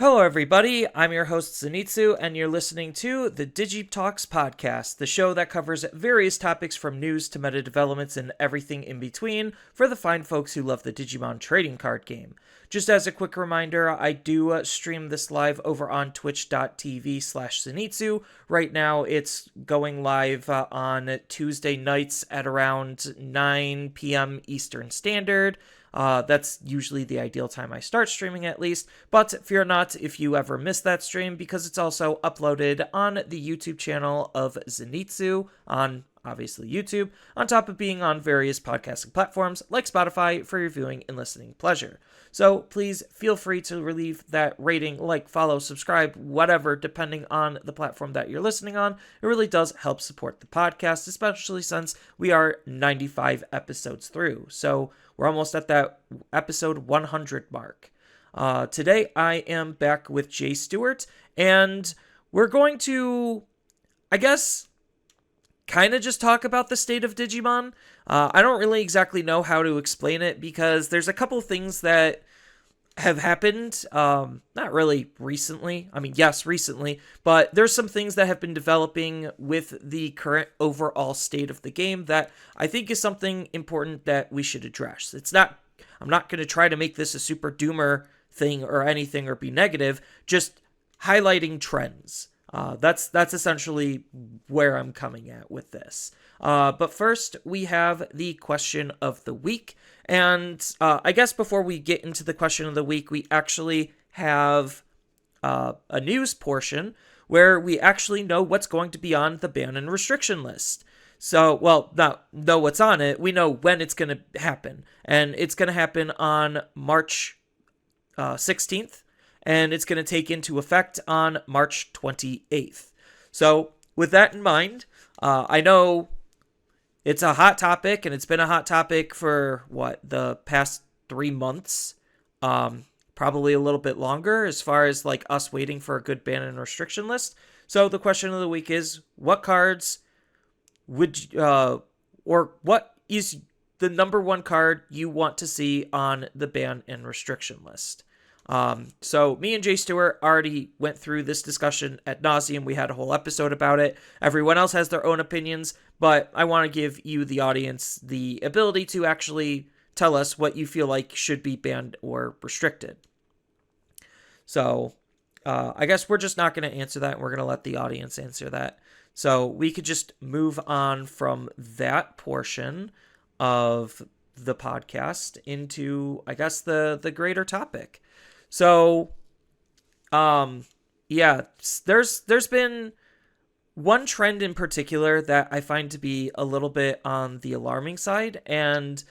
Hello, everybody. I'm your host, Zenitsu, and you're listening to the Digi Talks podcast, the show that covers various topics from news to meta developments and everything in between for the fine folks who love the Digimon trading card game. Just as a quick reminder, I do stream this live over on twitch.tv/Zenitsu. Right now, it's going live on Tuesday nights at around 9 p.m. Eastern Standard. That's usually the ideal time I start streaming, at least. But fear not if you ever miss that stream, because it's also uploaded on the YouTube channel of Zenitsu on, obviously, YouTube, on top of being on various podcasting platforms like Spotify for your viewing and listening pleasure. So please feel free to leave that rating, like, follow, subscribe, whatever, depending on the platform that you're listening on. It really does help support the podcast, especially since we are 95 episodes through. So we're almost at that episode 100 mark. Today I am back with Jay Stewart, and we're going to, I guess, kind of just talk about the state of Digimon. I don't really exactly know how to explain it, because there's a couple things that have happened, not really recently. I mean, yes, recently, but there's some things that have been developing with the current overall state of the game that I think is something important that we should address. I'm not going to try to make this a super doomer thing or anything or be negative, just highlighting trends. That's essentially where I'm coming at with this. But first, we have the question of the week. And I guess before we get into the question of the week, we actually have a news portion where we actually know what's going to be on the ban and restriction list. So, well, not know what's on it. We know when it's going to happen. And it's going to happen on March 16th. And it's going to take into effect on March 28th. So, with that in mind, I know it's a hot topic, and it's been a hot topic for, the past 3 months? Probably a little bit longer, as far as, us waiting for a good ban and restriction list. So, the question of the week is, what cards would, or what is the number one card you want to see on the ban and restriction list? So me and Jay Stewart already went through this discussion ad nauseum. We had a whole episode about it. Everyone else has their own opinions, but I want to give you, the audience, the ability to actually tell us what you feel like should be banned or restricted. So, I guess we're just not going to answer that. We're going to let the audience answer that. So we could just move on from that portion of the podcast into, I guess, the greater topic. So, yeah, there's been one trend in particular that I find to be a little bit on the alarming side, and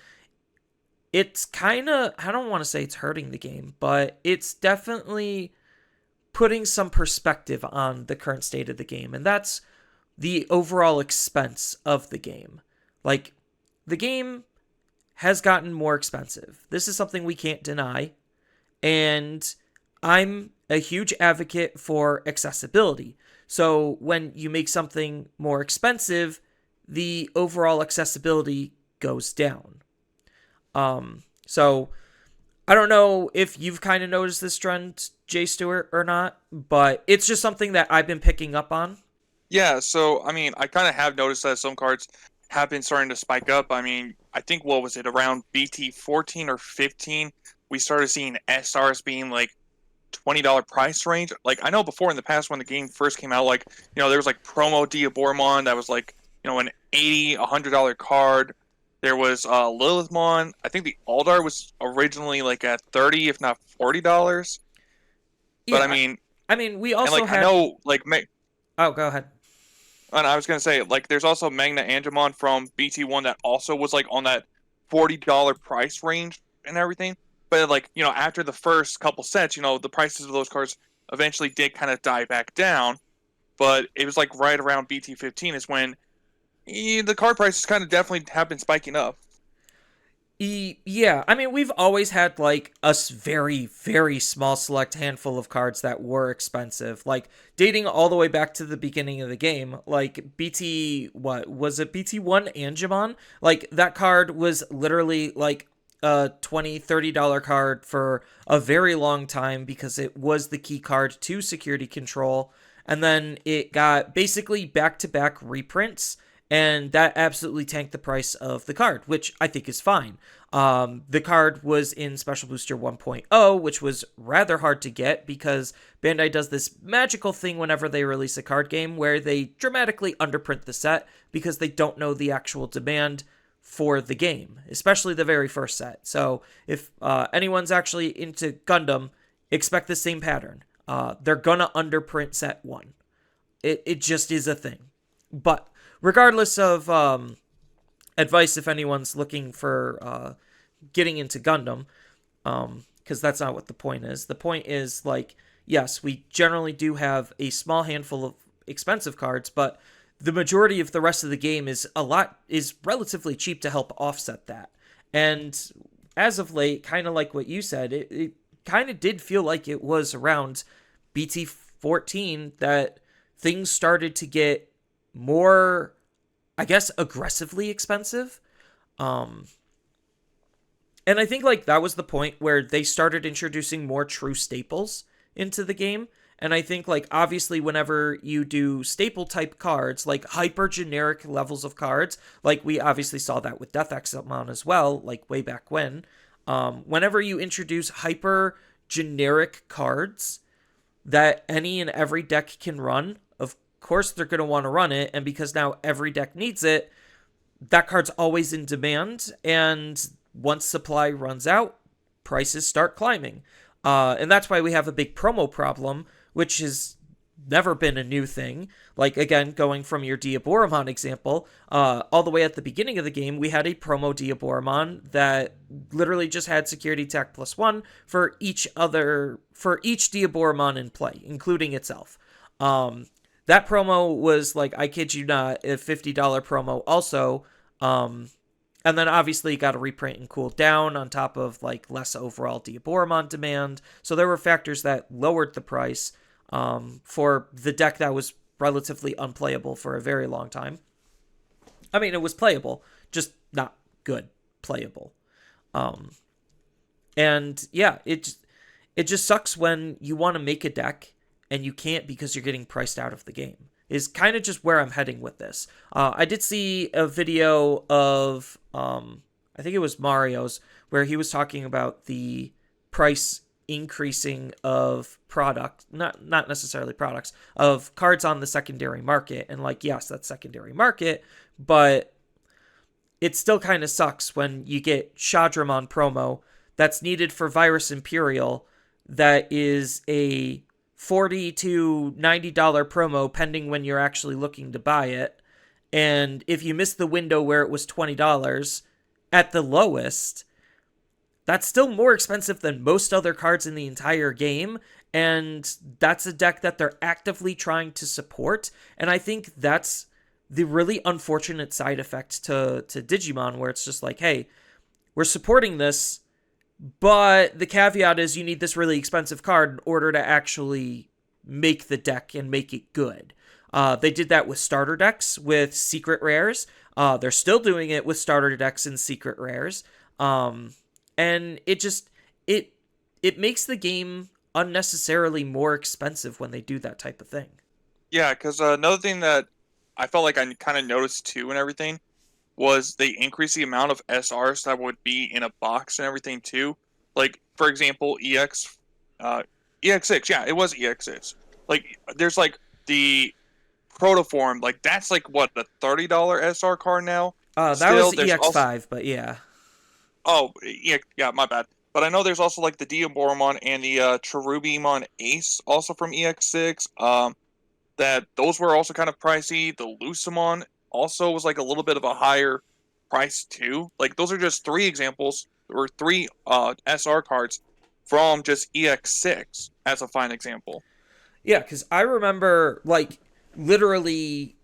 it's kind of, I don't want to say it's hurting the game, but it's definitely putting some perspective on the current state of the game, and that's the overall expense of the game. Like, the game has gotten more expensive. This is something we can't deny. And I'm a huge advocate for accessibility. So when you make something more expensive, the overall accessibility goes down. So I don't know if you've kind of noticed this trend, Jay Stewart, or not, but it's just something that I've been picking up on. Yeah, so, I mean, I kind of have noticed that some cards have been starting to spike up. I mean, I think, what was it, around BT 14 or 15, we started seeing SRs being, $20 price range. I know before in the past when the game first came out, there was, promo Diabormon that was, an $80, $100 card. There was Lilithmon. I think the Aldar was originally, at $30, if not $40. Yeah, but, I mean, we also and, have... I know, Oh, go ahead. And I was going to say, there's also Magna Angemon from BT1 that also was, on that $40 price range and everything. But, after the first couple sets, the prices of those cards eventually did kind of die back down. But it was, right around BT15 is when the card prices kind of definitely have been spiking up. Yeah, I mean, we've always had, a very, very small select handful of cards that were expensive. Dating all the way back to the beginning of the game. BT, what, was it BT1 Angemon? That card was literally, a $20-$30 card for a very long time because it was the key card to security control. And then it got basically back to back reprints, and that absolutely tanked the price of the card, which I think is fine. The card was in Special Booster 1.0, which was rather hard to get because Bandai does this magical thing whenever they release a card game where they dramatically underprint the set because they don't know the actual demand for the game, especially the very first set. So if anyone's actually into Gundam, expect the same pattern. They're gonna underprint set one. It just is a thing. But regardless of advice, if anyone's looking for getting into Gundam, because that's not what the point is. The point is, like, yes, we generally do have a small handful of expensive cards, but the majority of the rest of the game is relatively cheap to help offset that. And as of late, kind of like what you said, it kind of did feel like it was around BT 14 that things started to get more, I guess, aggressively expensive. Um, and I think like that was the point where they started introducing more true staples into the game. And I think like obviously whenever you do staple type cards, like hyper generic levels of cards, like we obviously saw that with Death Exilmon as well, like way back when. Whenever you introduce hyper generic cards that any and every deck can run, of course they're going to want to run it. And because now every deck needs it, that card's always in demand. And once supply runs out, prices start climbing. And that's why we have a big promo problem, which has never been a new thing. Like, again, going from your Diaboromon example, all the way at the beginning of the game, we had a promo Diaboromon that literally just had security tech +1 for each Diaboromon in play, including itself. That promo was, like, I kid you not, a $50 promo also. And then obviously got a reprint and cooled down on top of like less overall Diaboromon demand. So there were factors that lowered the price for the deck that was relatively unplayable for a very long time. I mean, it was playable, just not good playable. And yeah, it just sucks when you want to make a deck and you can't because you're getting priced out of the game. Is kind of just where I'm heading with this. I did see a video of, I think it was Mario's, where he was talking about the price increasing of not necessarily products, of cards on the secondary market. And like, yes, that's secondary market, but it still kind of sucks when you get Shadramon promo that's needed for Virus Imperial that is a $40 to $90 promo pending when you're actually looking to buy it. And if you miss the window where it was $20 at the lowest, that's still more expensive than most other cards in the entire game. And that's a deck that they're actively trying to support. And I think that's the really unfortunate side effect to Digimon, where it's just like, hey, we're supporting this, but the caveat is you need this really expensive card in order to actually make the deck and make it good. They did that with starter decks with secret rares. They're still doing it with starter decks and secret rares. And it makes the game unnecessarily more expensive when they do that type of thing. Yeah, because another thing that I felt like I kind of noticed too and everything was they increased the amount of SRs that would be in a box and everything too. Like, for example, EX6, yeah, it was EX6. Like, there's like the Protoform, like that's like what, a $30 SR card now? That was EX5, but yeah. Oh, yeah, my bad. But I know there's also like the Diaboromon and the Cherubimon Ace, also from EX6. That those were also kind of pricey. The Lucimon also was like a little bit of a higher price too. Like those are just three examples, or three SR cards from just EX6 as a fine example. Yeah, because I remember like literally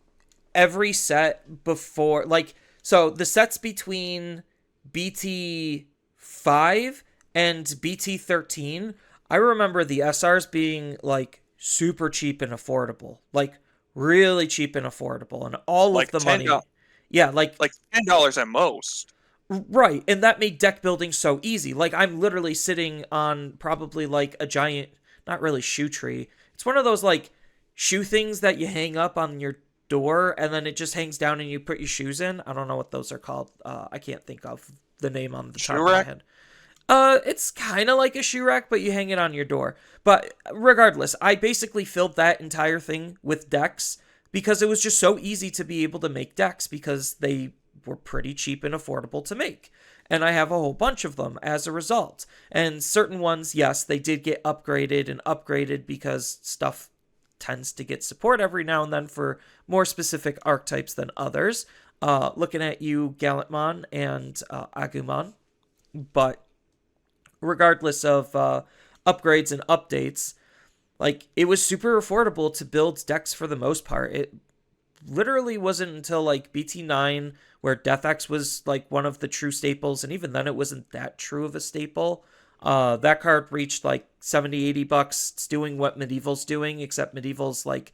every set before, like, so the sets between BT 5 and BT 13, I remember the SRs being like super cheap and affordable, like really cheap and affordable, and all Like of the money. $10, Yeah, like like $10 at most. Right, and that made deck building so easy. Like I'm literally sitting on probably like a giant, not really shoe tree. It's one of those like shoe things that you hang up on your door and then it just hangs down and you put your shoes in. I don't know what those are called. I can't think of the name on the Shoe top of my rack? head. It's kind of like a shoe rack, but you hang it on your door. But regardless, I basically filled that entire thing with decks because it was just so easy to be able to make decks because they were pretty cheap and affordable to make. And I have a whole bunch of them as a result. And certain ones, yes, they did get upgraded and upgraded because stuff tends to get support every now and then for more specific archetypes than others. Looking at you, Gallantmon and Agumon. But regardless of upgrades and updates, like it was super affordable to build decks for the most part. It literally wasn't until like BT9 where Death X was like one of the true staples, and even then it wasn't that true of a staple. That card reached like 70-80 bucks. It's doing what Medieval's doing, except Medieval's like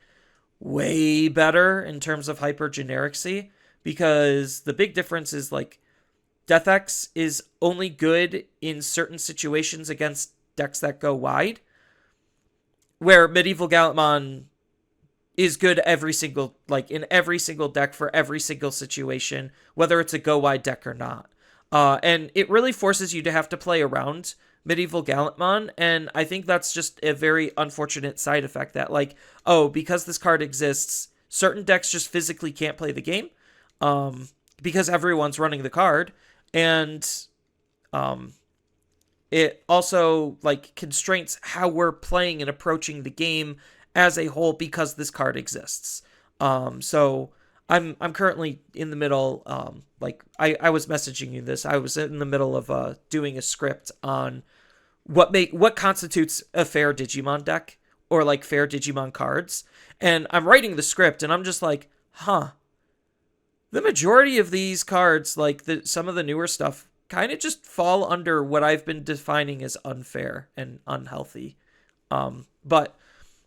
way better in terms of hyper genericsy, because the big difference is like Death X is only good in certain situations against decks that go wide, where Medieval Gallantmon is good every single, like in every single deck for every single situation, whether it's a go wide deck or not. And it really forces you to have to play around Medieval Gallantmon, and I think that's just a very unfortunate side effect that, like, oh, because this card exists, certain decks just physically can't play the game, because everyone's running the card, and um, it also like constraints how we're playing and approaching the game as a whole because this card exists. So I'm currently in the middle. Like I was messaging you this. I was in the middle of doing a script on what constitutes a fair Digimon deck or like fair Digimon cards, and I'm writing the script and I'm just like, huh. The majority of these cards, like some of the newer stuff, kind of just fall under what I've been defining as unfair and unhealthy. But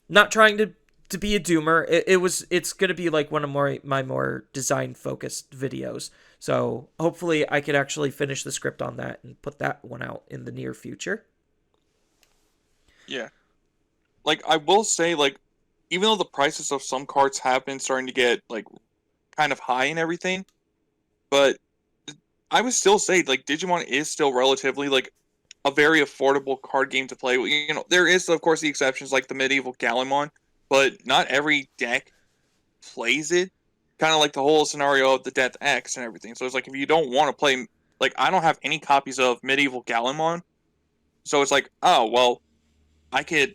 not trying to be a doomer. It's gonna be like one of my more design focused videos. So hopefully I could actually finish the script on that and put that one out in the near future. Yeah. Like I will say, like even though the prices of some cards have been starting to get like kind of high and everything, but I would still say like Digimon is still relatively like a very affordable card game to play. You know, there is of course the exceptions like the medieval Gallimon, but not every deck plays it. Kind of like the whole scenario of the Death X and everything. So it's like if you don't want to play, like I don't have any copies of medieval Gallimon, so it's like oh well, I could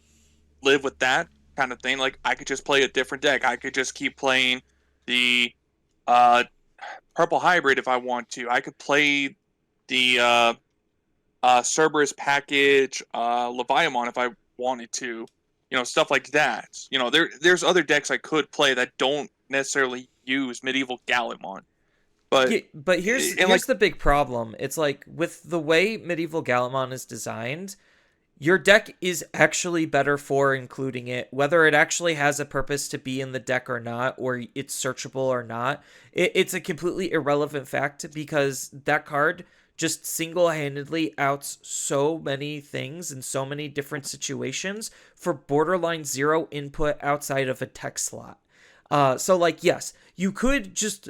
live with that kind of thing. Like I could just play a different deck. I could just keep playing the uh, purple hybrid if I want to. I could play the Cerberus package Leviathan if I wanted to. You know, stuff like that. You know, there's other decks I could play that don't necessarily use medieval Gallimon. But Yeah, but and like here's the big problem. It's like with the way Medieval Galamon is designed, your deck is actually better for including it, whether it actually has a purpose to be in the deck or not, or it's searchable or not. It's a completely irrelevant fact because that card just single-handedly outs so many things in so many different situations for borderline zero input outside of a text slot. So like yes, you could just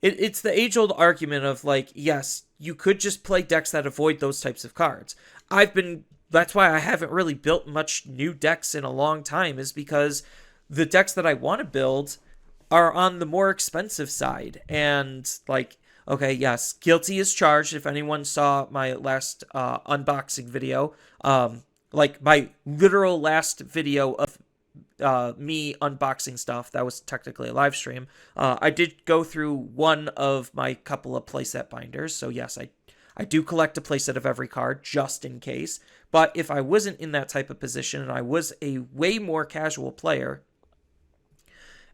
it's the age old argument of like, yes, you could just play decks that avoid those types of cards. That's why I haven't really built much new decks in a long time, is because the decks that I want to build are on the more expensive side. And like, okay, yes, guilty as charged. If anyone saw my last unboxing video, like my literal last video of me unboxing stuff. That was technically a live stream. I did go through one of my couple of playset binders. So yes, I do collect a playset of every card just in case. But if I wasn't in that type of position and I was a way more casual player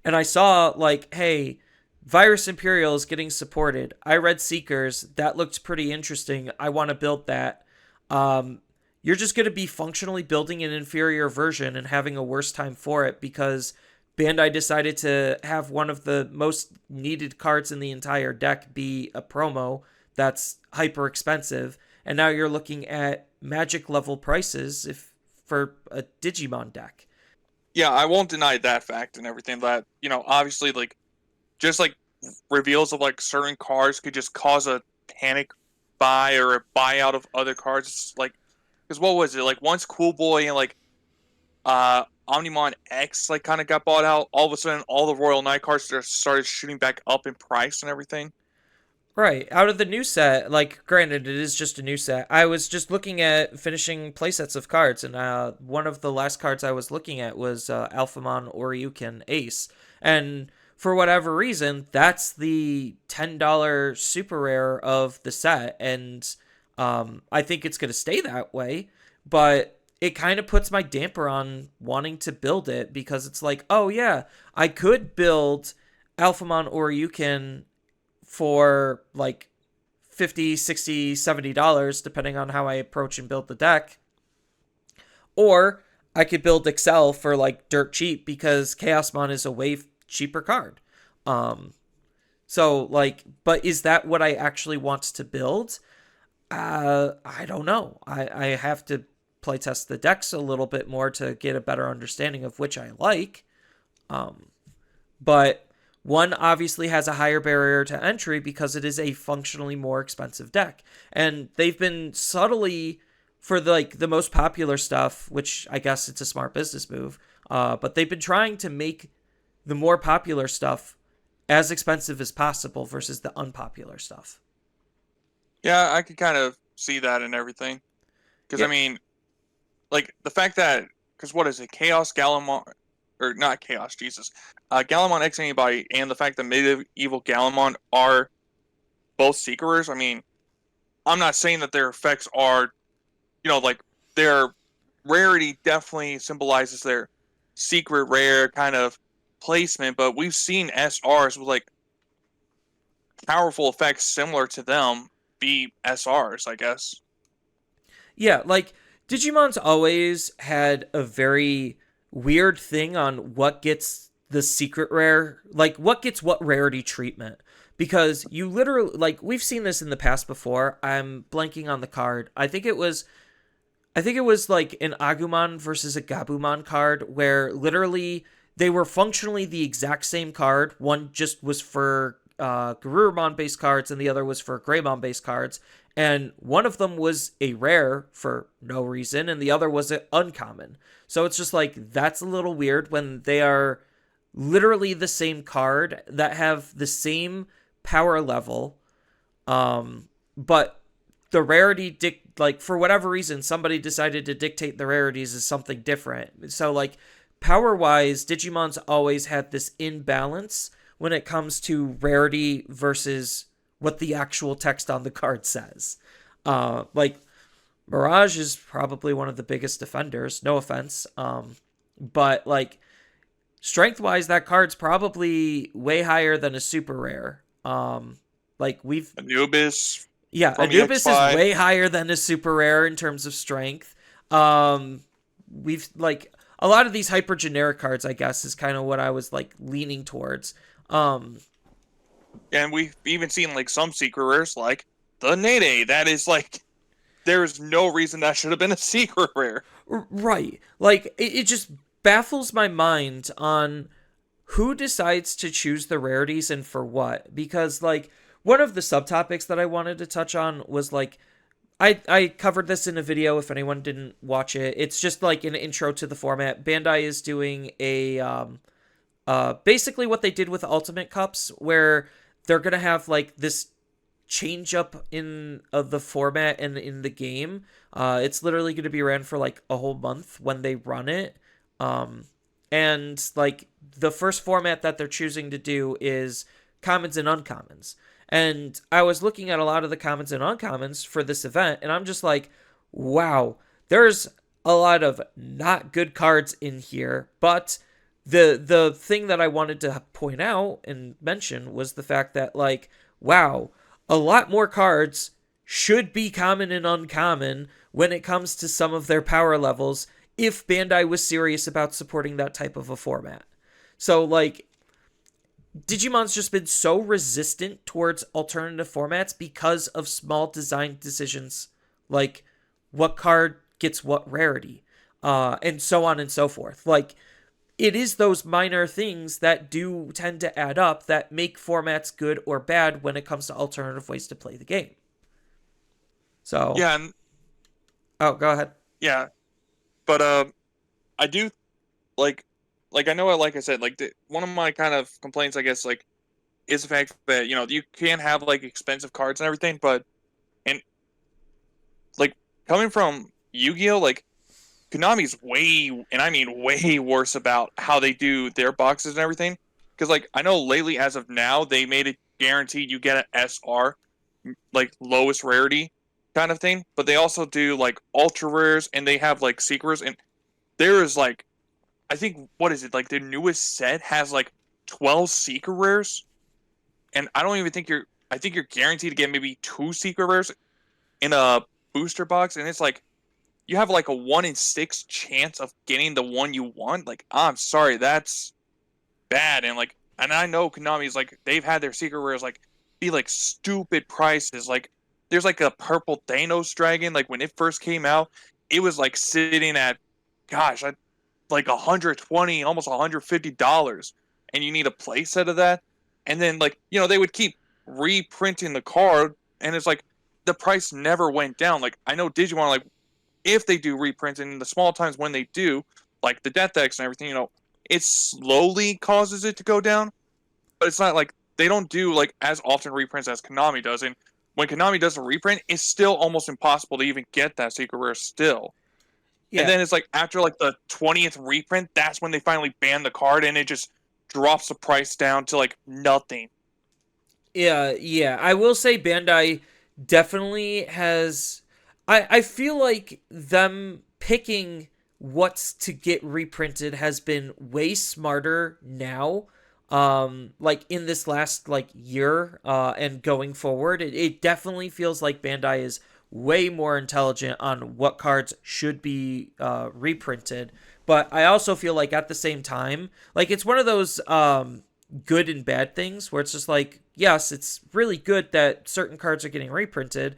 and I saw like, hey, Virus Imperial is getting supported. I read Seekers. That looked pretty interesting. I want to build that. You're just going to be functionally building an inferior version and having a worse time for it because Bandai decided to have one of the most needed cards in the entire deck be a promo that's hyper expensive. And now you're looking at magic level prices if for a Digimon deck. Yeah, I won't deny that fact and everything. That obviously, like just like reveals of like certain cards could just cause a panic buy or a buyout of other cards. It's like, because what was it like once Cool Boy and like Omnimon X like kind of got bought out, all of a sudden all the Royal Knight cards just started shooting back up in price and everything. Right. Out of the new set, like, granted, it is just a new set. I was just looking at finishing playsets of cards, and one of the last cards I was looking at was Alphamon Oryukin Ace. And for whatever reason, that's the $10 super rare of the set. And I think it's going to stay that way. But it kind of puts my damper on wanting to build it because it's like, oh, yeah, I could build Alphamon Oryukin for like 50, 60, $70 depending on how I approach and build the deck, or I could build Excel for like dirt cheap because Chaosmon is a way cheaper card. So like, but is that what I actually want to build? I don't know. I have to playtest the decks a little bit more to get a better understanding of which I like. But one obviously has a higher barrier to entry because it is a functionally more expensive deck. And they've been subtly, for the most popular stuff, which I guess it's a smart business move, but they've been trying to make the more popular stuff as expensive as possible versus the unpopular stuff. Yeah, I could kind of see that and everything. Because Yeah. I mean, like the fact that, because what is it, Chaos Gallimon, or not Chaos, Jesus, Gallimon X Anybody, and the fact that Medieval Gallimon are both Seekers. I mean, I'm not saying that their effects are, like their rarity definitely symbolizes their secret rare kind of placement, but we've seen SRs with like powerful effects similar to them be SRs, I guess. Yeah, like Digimon's always had a very weird thing on what gets the secret rare, like what gets what rarity treatment. Because you literally, like, we've seen this in the past before. I'm blanking on the card. I think it was like an Agumon versus a Gabumon card where literally they were functionally the exact same card. One just was for Garurumon based cards and the other was for Greymon based cards. And one of them was a rare for no reason and the other was an uncommon. So it's just like, that's a little weird when they are literally the same card that have the same power level, but the rarity like for whatever reason somebody decided to dictate the rarities as something different. So like power wise, Digimon's always had this imbalance when it comes to rarity versus what the actual text on the card says. Like Mirage is probably one of the biggest defenders, no offense, but like strength wise that card's probably way higher than a super rare. Like we've Anubis Yeah, from Anubis is EX5. way higher than a super rare in terms of strength. We've like a lot of these hyper generic cards, I guess, is kind of what I was like leaning towards. And we've even seen like some secret rares like the Nene. That is like, there's no reason that should have been a secret rare. Right. Like it just baffles my mind on who decides to choose the rarities and for what. Because like one of the subtopics that I wanted to touch on was like I covered this in a video if anyone didn't watch it. It's just like an intro to the format. Bandai is doing a basically what they did with Ultimate Cups where they're going to have like this change up in the format and in the game. It's literally going to be ran for like a whole month when they run it. And like the first format that they're choosing to do is commons and uncommons. And I was looking at a lot of the commons and uncommons for this event, and I'm just like, wow, there's a lot of not good cards in here. But the thing that I wanted to point out and mention was the fact that, like, wow, a lot more cards should be common and uncommon when it comes to some of their power levels if Bandai was serious about supporting that type of a format. So, like, Digimon's just been so resistant towards alternative formats because of small design decisions like what card gets what rarity, and so on and so forth. Like, it is those minor things that do tend to add up that make formats good or bad when it comes to alternative ways to play the game. So, Yeah, and oh, go ahead. yeah, but I do like I know like I said one of my kind of complaints I guess like is the fact that you can have like expensive cards and everything, but and like coming from Yu-Gi-Oh, like Konami's way, and I mean way worse about how they do their boxes and everything. Because like I know lately, as of now, they made it guaranteed you get an SR, like lowest rarity kind of thing. But they also do like ultra rares, and they have like secrets. And there is like, I think what is it like the newest set has like 12 secret rares, and I don't even think you're. I think you're guaranteed to get maybe two secret rares in a booster box, and it's like you have like a 1 in 6 chance of getting the one you want. Like, I'm sorry, that's bad. And I know Konami's like they've had their secret rares like be like stupid prices. Like, there's like a purple Thanos dragon. Like when it first came out, it was like sitting at, gosh, like 120, almost $150, and you need a playset of that. And then like they would keep reprinting the card, and it's like the price never went down. Like I know Digimon like if they do reprinting, the small times when they do, like the Death X and everything, it slowly causes it to go down. But it's not like they don't do like as often reprints as Konami does. And when Konami does a reprint, it's still almost impossible to even get that secret rare still. And Yeah. then it's like after like the 20th reprint, that's when they finally ban the card, and it just drops the price down to like nothing. Yeah, yeah. I will say Bandai definitely has. I feel like them picking what's to get reprinted has been way smarter now. Like in this last like year, and going forward, it definitely feels like Bandai is way more intelligent on what cards should be reprinted. But I also feel like at the same time, like it's one of those good and bad things where it's just like, yes, it's really good that certain cards are getting reprinted,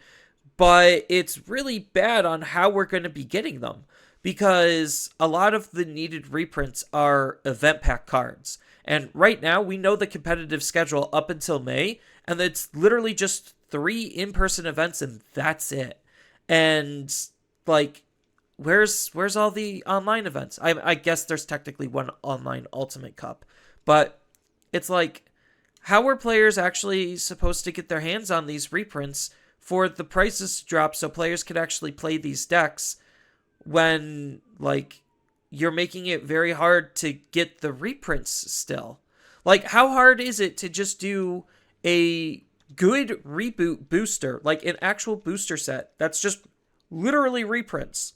but it's really bad on how we're going to be getting them because a lot of the needed reprints are event pack cards. And right now, we know the competitive schedule up until May, and it's literally just 3 in-person events, and that's it. And like, where's all the online events? I guess there's technically one online Ultimate Cup, but it's like, how are players actually supposed to get their hands on these reprints for the prices to drop so players could actually play these decks when like you're making it very hard to get the reprints still? Like, how hard is it to just do a good reboot booster, like an actual booster set that's just literally reprints?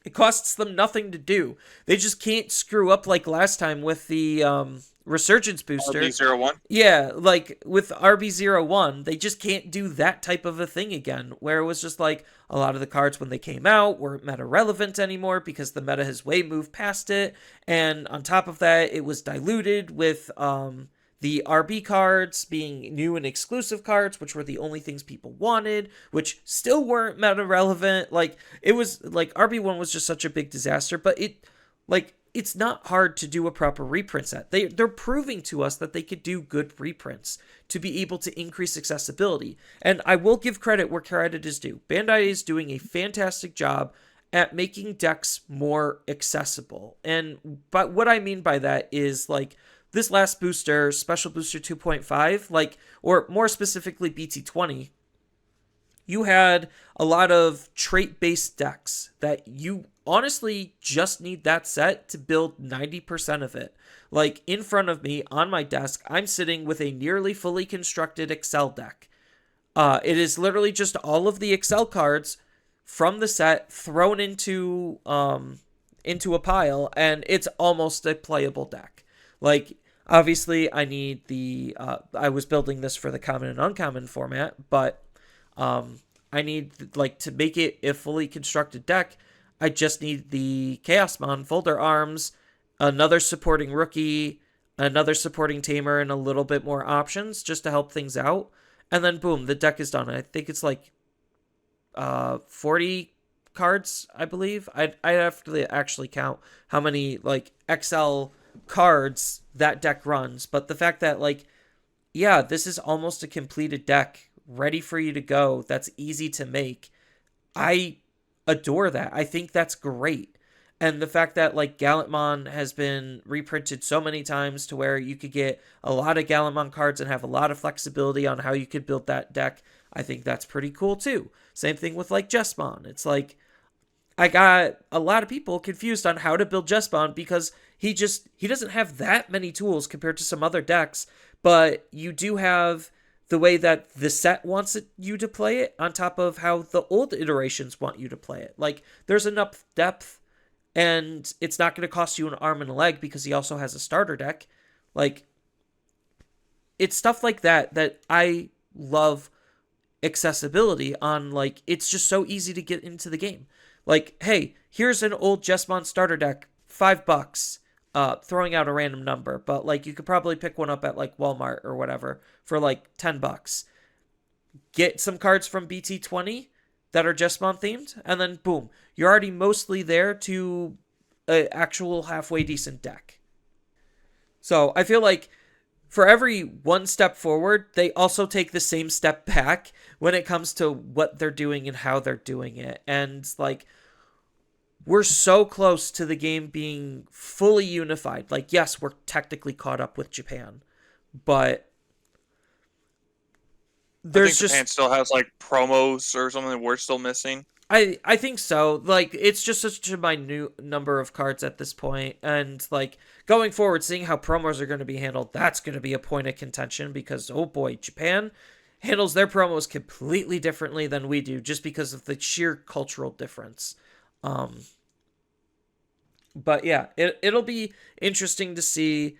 It costs them nothing to do. They just can't screw up like last time with the Resurgence booster. RB01. Yeah, like with RB01, they just can't do that type of a thing again, where it was just like a lot of the cards when they came out weren't meta relevant anymore because the meta has way moved past it. And on top of that, it was diluted with the RB cards being new and exclusive cards, which were the only things people wanted, which still weren't meta relevant. Like, it was like RB1 was just such a big disaster, but it's not hard to do a proper reprint set. They're proving to us that they could do good reprints to be able to increase accessibility. And I will give credit where credit is due. Bandai is doing a fantastic job at making decks more accessible. And but what I mean by that is like this last booster, Special Booster 2.5, like, or more specifically BT20, you had a lot of trait-based decks that you honestly just need that set to build 90% of it. Like, in front of me on my desk, I'm sitting with a nearly fully constructed Excel deck. It is literally just all of the Excel cards from the set thrown into a pile, and it's almost a playable deck. Like, obviously, I need the. I was building this for the common and uncommon format, but I need like to make it a fully constructed deck. I just need the Chaosmon, Folder Arms, another supporting rookie, another supporting tamer, and a little bit more options just to help things out. And then boom, the deck is done. I think it's like 40 cards, I believe. I'd have to actually count how many like XL cards that deck runs. But the fact that like, yeah, this is almost a completed deck ready for you to go. That's easy to make. I adore that. I think that's great. And the fact that like Gallantmon has been reprinted so many times to where you could get a lot of Gallantmon cards and have a lot of flexibility on how you could build that deck, I think that's pretty cool too. Same thing with like Jessamon. It's like I got a lot of people confused on how to build Jessamon because he doesn't have that many tools compared to some other decks, but you do have the way that the set wants you to play it on top of how the old iterations want you to play it. Like there's enough depth and it's not going to cost you an arm and a leg because he also has a starter deck. Like it's stuff like that that I love accessibility on. Like it's just so easy to get into the game. Like, hey, here's an old Jessamon starter deck, $5. Throwing out a random number, but like you could probably pick one up at like Walmart or whatever for like $10. Get some cards from BT20 that are Jessamon themed, and then boom, you're already mostly there to an actual halfway decent deck. So I feel like for every one step forward, they also take the same step back when it comes to what they're doing and how they're doing it. And like, we're so close to the game being fully unified. Like, yes, we're technically caught up with Japan, but I there's think just Japan still has like promos or something that we're still missing. I think so. Like it's just such a minute number of cards at this point, and like going forward, seeing how promos are going to be handled, that's going to be a point of contention because oh boy, Japan handles their promos completely differently than we do, just because of the sheer cultural difference. Um, but yeah, it'll be interesting to see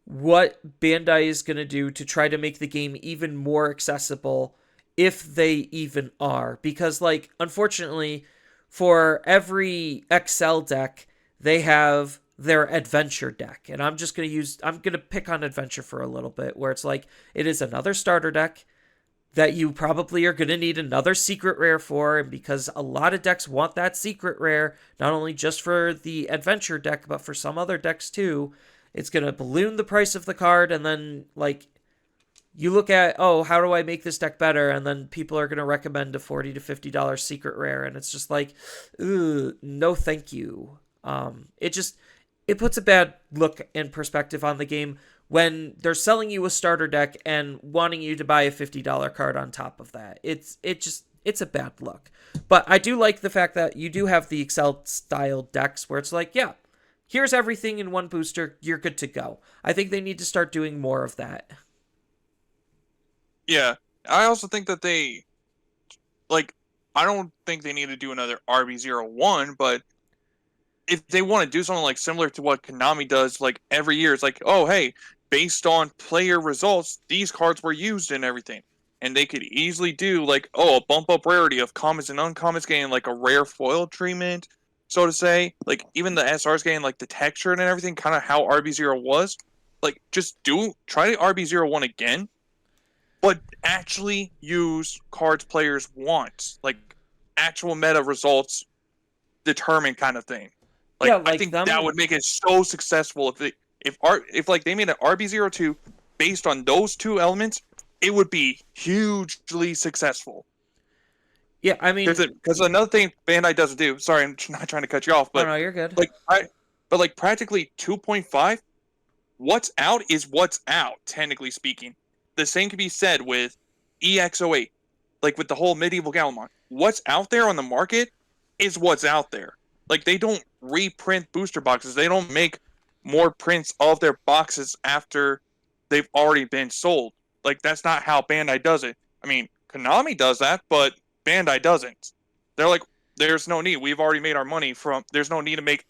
what Bandai is going to do to try to make the game even more accessible, if they even are. Because, like, unfortunately, for every XL deck, they have their adventure deck. And I'm going to pick on adventure for a little bit, where it's like, it is another starter deck that you probably are going to need another secret rare for. And because a lot of decks want that secret rare, not only just for the adventure deck, but for some other decks too, it's going to balloon the price of the card. And then, like, you look at, oh, how do I make this deck better? And then people are going to recommend a $40 to $50 secret rare. And it's just like, ooh, no thank you. It puts a bad look and perspective on the game when they're selling you a starter deck and wanting you to buy a $50 card on top of that. It's a bad look. But I do like the fact that you do have the Excel style decks where it's like, yeah, here's everything in one booster, you're good to go. I think they need to start doing more of that. Yeah, I also think that I don't think they need to do another RB01, but if they want to do something like similar to what Konami does, like every year, it's like, oh, hey, based on player results, these cards were used and everything. And they could easily do like, oh, a bump up rarity of commons and uncommons getting like a rare foil treatment, so to say. Like even the SRs getting like the texture and everything, kind of how RB0 was. Like just try the RB01 again, but actually use cards players want, like actual meta results determined kind of thing. Yeah, Like I like think that them. would make it so successful if like they made an RB02 based on those two elements, it would be hugely successful. Yeah, I mean, Because another thing Bandai doesn't do. Sorry, I'm not trying to cut you off, oh but no, you're good. like practically 2.5, what's out is what's out. Technically speaking, the same can be said with EX08, like with the whole medieval Gallimon. What's out there on the market is what's out there. Like they don't reprint booster boxes. They don't make more prints of their boxes after they've already been sold. Like that's not how Bandai does it. I mean, Konami does that, but Bandai doesn't. They're like, there's no need. We've already made our money from. There's no need to make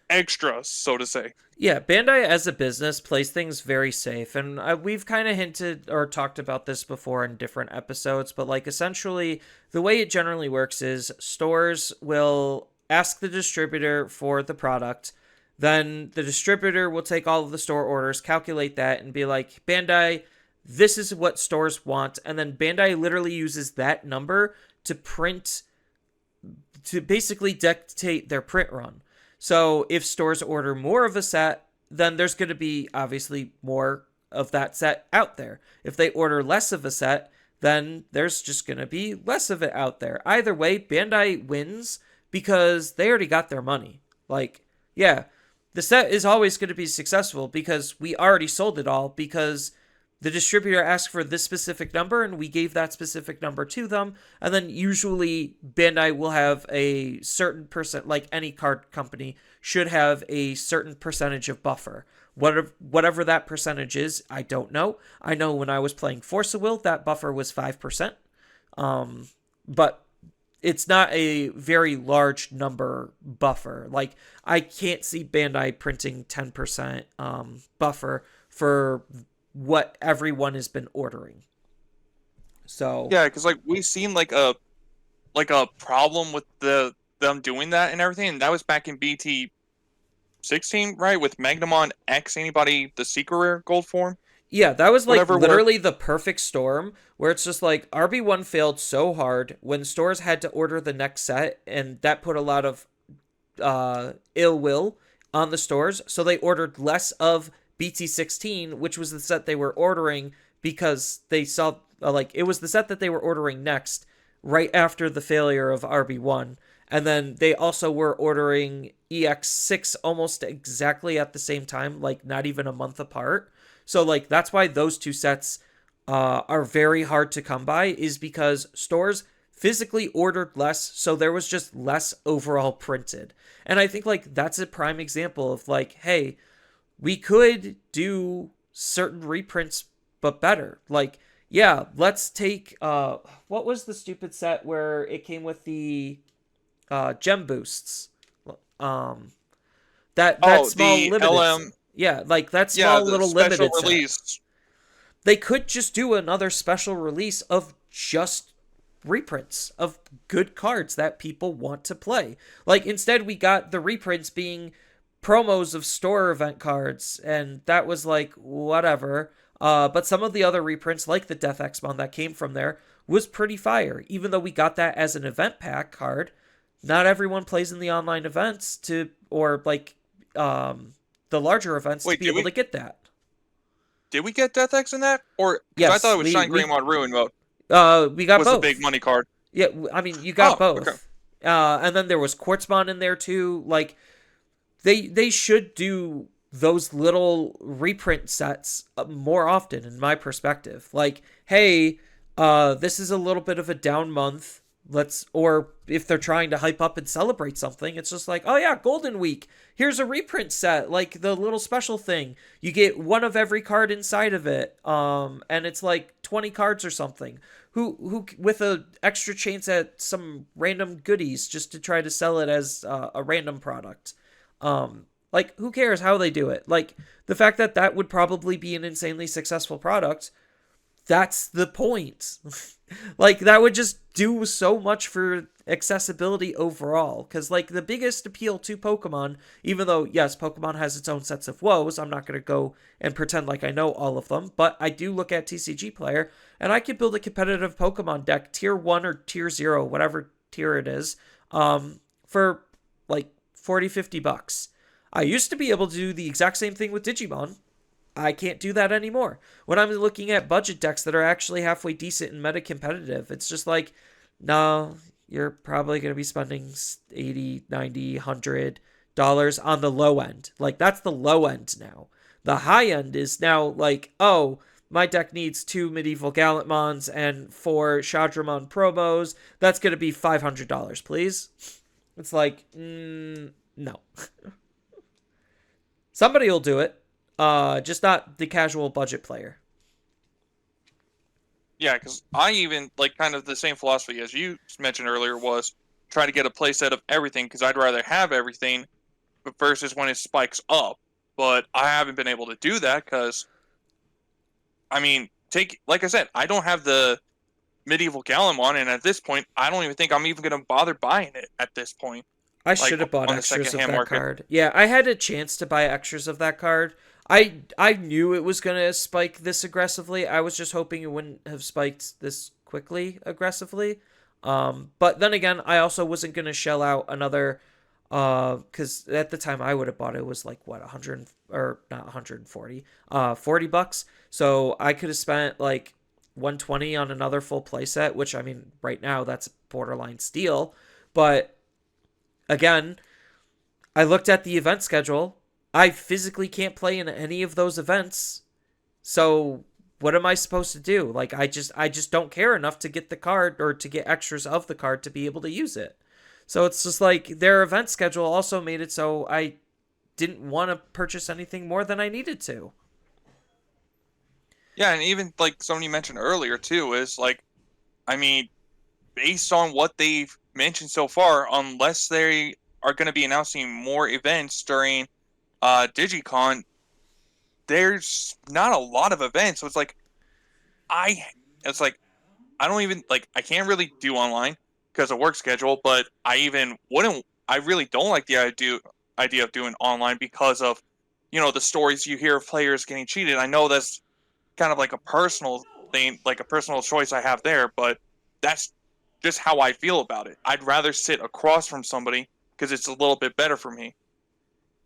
extras, so to say. Yeah, Bandai as a business plays things very safe, and we've kind of hinted or talked about this before in different episodes, but like essentially the way it generally works is stores will ask the distributor for the product. Then the distributor will take all of the store orders, calculate that, and be like, Bandai, this is what stores want. And then Bandai literally uses that number to print, to basically dictate their print run. So if stores order more of a set, then there's going to be obviously more of that set out there. If they order less of a set, then there's just going to be less of it out there. Either way, Bandai wins because they already got their money. Like, yeah, the set is always going to be successful because we already sold it all because the distributor asked for this specific number and we gave that specific number to them. And then usually Bandai will have a certain percent, like any card company should have a certain percentage of buffer. Whatever that percentage is, I don't know. I know when I was playing Force of Will, that buffer was 5%. But it's not a very large number buffer. Like, I can't see Bandai printing 10% buffer for what everyone has been ordering. So Yeah, because like we've seen like a problem with them doing that and everything, and that was back in BT 16, right? With Magnamon X anybody the secret rare gold form, yeah, that was like whatever. Where literally the perfect storm where it's just like RB1 failed so hard when stores had to order the next set, and that put a lot of ill will on the stores. So they ordered less of BT16, which was the set they were ordering because they saw like it was the set that they were ordering next right after the failure of RB1. And then they also were ordering EX6 almost exactly at the same time, like not even a month apart. So like that's why those two sets are very hard to come by, is because stores physically ordered less, so there was just less overall printed. And I think like that's a prime example of like, hey, we could do certain reprints but better. Like, yeah, let's take what was the stupid set where it came with the gem boosts? Um that small the limited LM, yeah, like that yeah, small the little special limited set. release. They could just do another special release of just reprints of good cards that people want to play. Like instead we got the reprints being promos of store event cards, and that was like whatever. But some of the other reprints, like the Death X-Mon that came from there, was pretty fire. Even though we got that as an event pack card, not everyone plays in the online events to, or like the larger events to Wait, be able to get that. did we get Death X in that? Or because I thought Yes, it was we Shine we Greymon Ruin mode we got was the big both. money card. Yeah, I mean you got Oh, okay. both. And then there was Quartzmon in there too. Like they should do those little reprint sets more often in my perspective. Like, hey, this is a little bit of a down month. Let's, or if they're trying to hype up and celebrate something, it's just like, oh yeah, Golden Week. Here's a reprint set, like the little special thing. You get one of every card inside of it. And it's like 20 cards or something. Who with a extra chance at some random goodies just to try to sell it as a random product. Like, who cares how they do it? Like, the fact that that would probably be an insanely successful product, that's the point. Like, that would just do so much for accessibility overall. Because, like, the biggest appeal to Pokemon, even though, yes, Pokemon has its own sets of woes, I'm not going to go and pretend like I know all of them, but I do look at TCG Player, and I could build a competitive Pokemon deck, tier 1 or tier 0, whatever tier it is, for, like, 40, $50. I used to be able to do the exact same thing with Digimon. I can't do that anymore. When I'm looking at budget decks that are actually halfway decent and meta competitive, it's just like, no, you're probably going to be spending 80, 90, $100 on the low end. Like, that's the low end now. The high end is now like, oh, my deck needs 2 Medieval Gallantmons and 4 Shadramon promos. That's going to be $500, please. It's like, no. Somebody will do it, just not the casual budget player. Yeah, because I even like kind of the same philosophy as you mentioned earlier was try to get a playset of everything because I'd rather have everything, but versus when it spikes up. But I haven't been able to do that because, I mean, take like I said, I don't have the medieval Gallimon, and at this point, I don't even think I'm even going to bother buying it at this point. I like should have bought on the extras second of hand that market. card. Yeah, I had a chance to buy extras of that card. I knew it was gonna spike this aggressively. I was just hoping it wouldn't have spiked this quickly aggressively. But then again, I also wasn't gonna shell out another because at the time I would have bought it was like what 100 or not 140 $40. So I could have spent like 120 on another full playset, which I mean right now that's borderline steal. But again, I looked at the event schedule. I physically can't play in any of those events. So what am I supposed to do? Like I just don't care enough to get the card or to get extras of the card to be able to use it. So it's just like their event schedule also made it so I didn't want to purchase anything more than I needed to. Yeah, and even like somebody mentioned earlier too, is like, I mean, based on what they've mentioned so far, unless they are going to be announcing more events during DigiCon, there's not a lot of events. So I, it's like I don't even like I can't really do online because of work schedule, but I even wouldn't. I really don't like the idea of doing online because of the stories you hear of players getting cheated. I know that's kind of like a personal thing, like a personal choice I have there, but that's just how I feel about it. I'd rather sit across from somebody because it's a little bit better for me.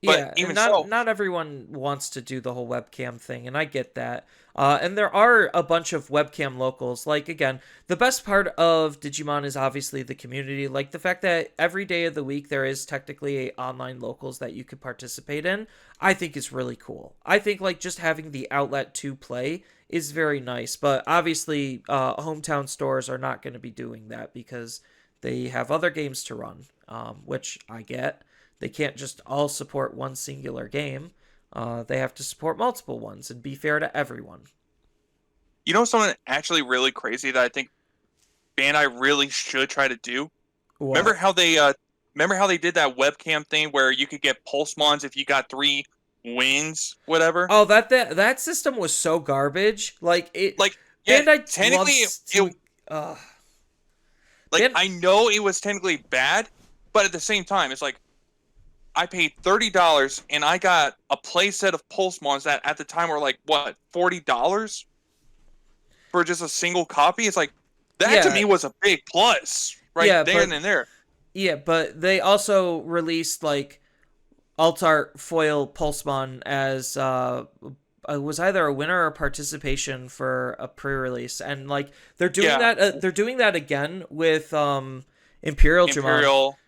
But Yeah, and even not so, not everyone wants to do the whole webcam thing, and I get that. And there are a bunch of webcam locals. Like again, the best part of Digimon is obviously the community. Like the fact that every day of the week there is technically online locals that you could participate in. I think is really cool. I think like just having the outlet to play is very nice. But obviously, hometown stores are not going to be doing that because they have other games to run, which I get. They can't just all support one singular game. They have to support multiple ones and be fair to everyone. something actually really crazy that I think Bandai really should try to do. Remember What? how they did that webcam thing where you could get Pulsemons if you got 3 wins, whatever? Oh, that system was so garbage. Like it, Like, yeah, Bandai technically loves it to. Uh, like Band. I know it was technically bad, but at the same time, it's like I paid $30 and I got a playset of Pulsemons that at the time were like what, $40 for just a single copy? It's like that to Yeah, me was a big plus right yeah, there and but then there. they also released like alt art foil Pulsemon as was either a winner or participation for a pre-release, and like they're doing Yeah, that. They're doing that again with Imperial Dramon. Imperial.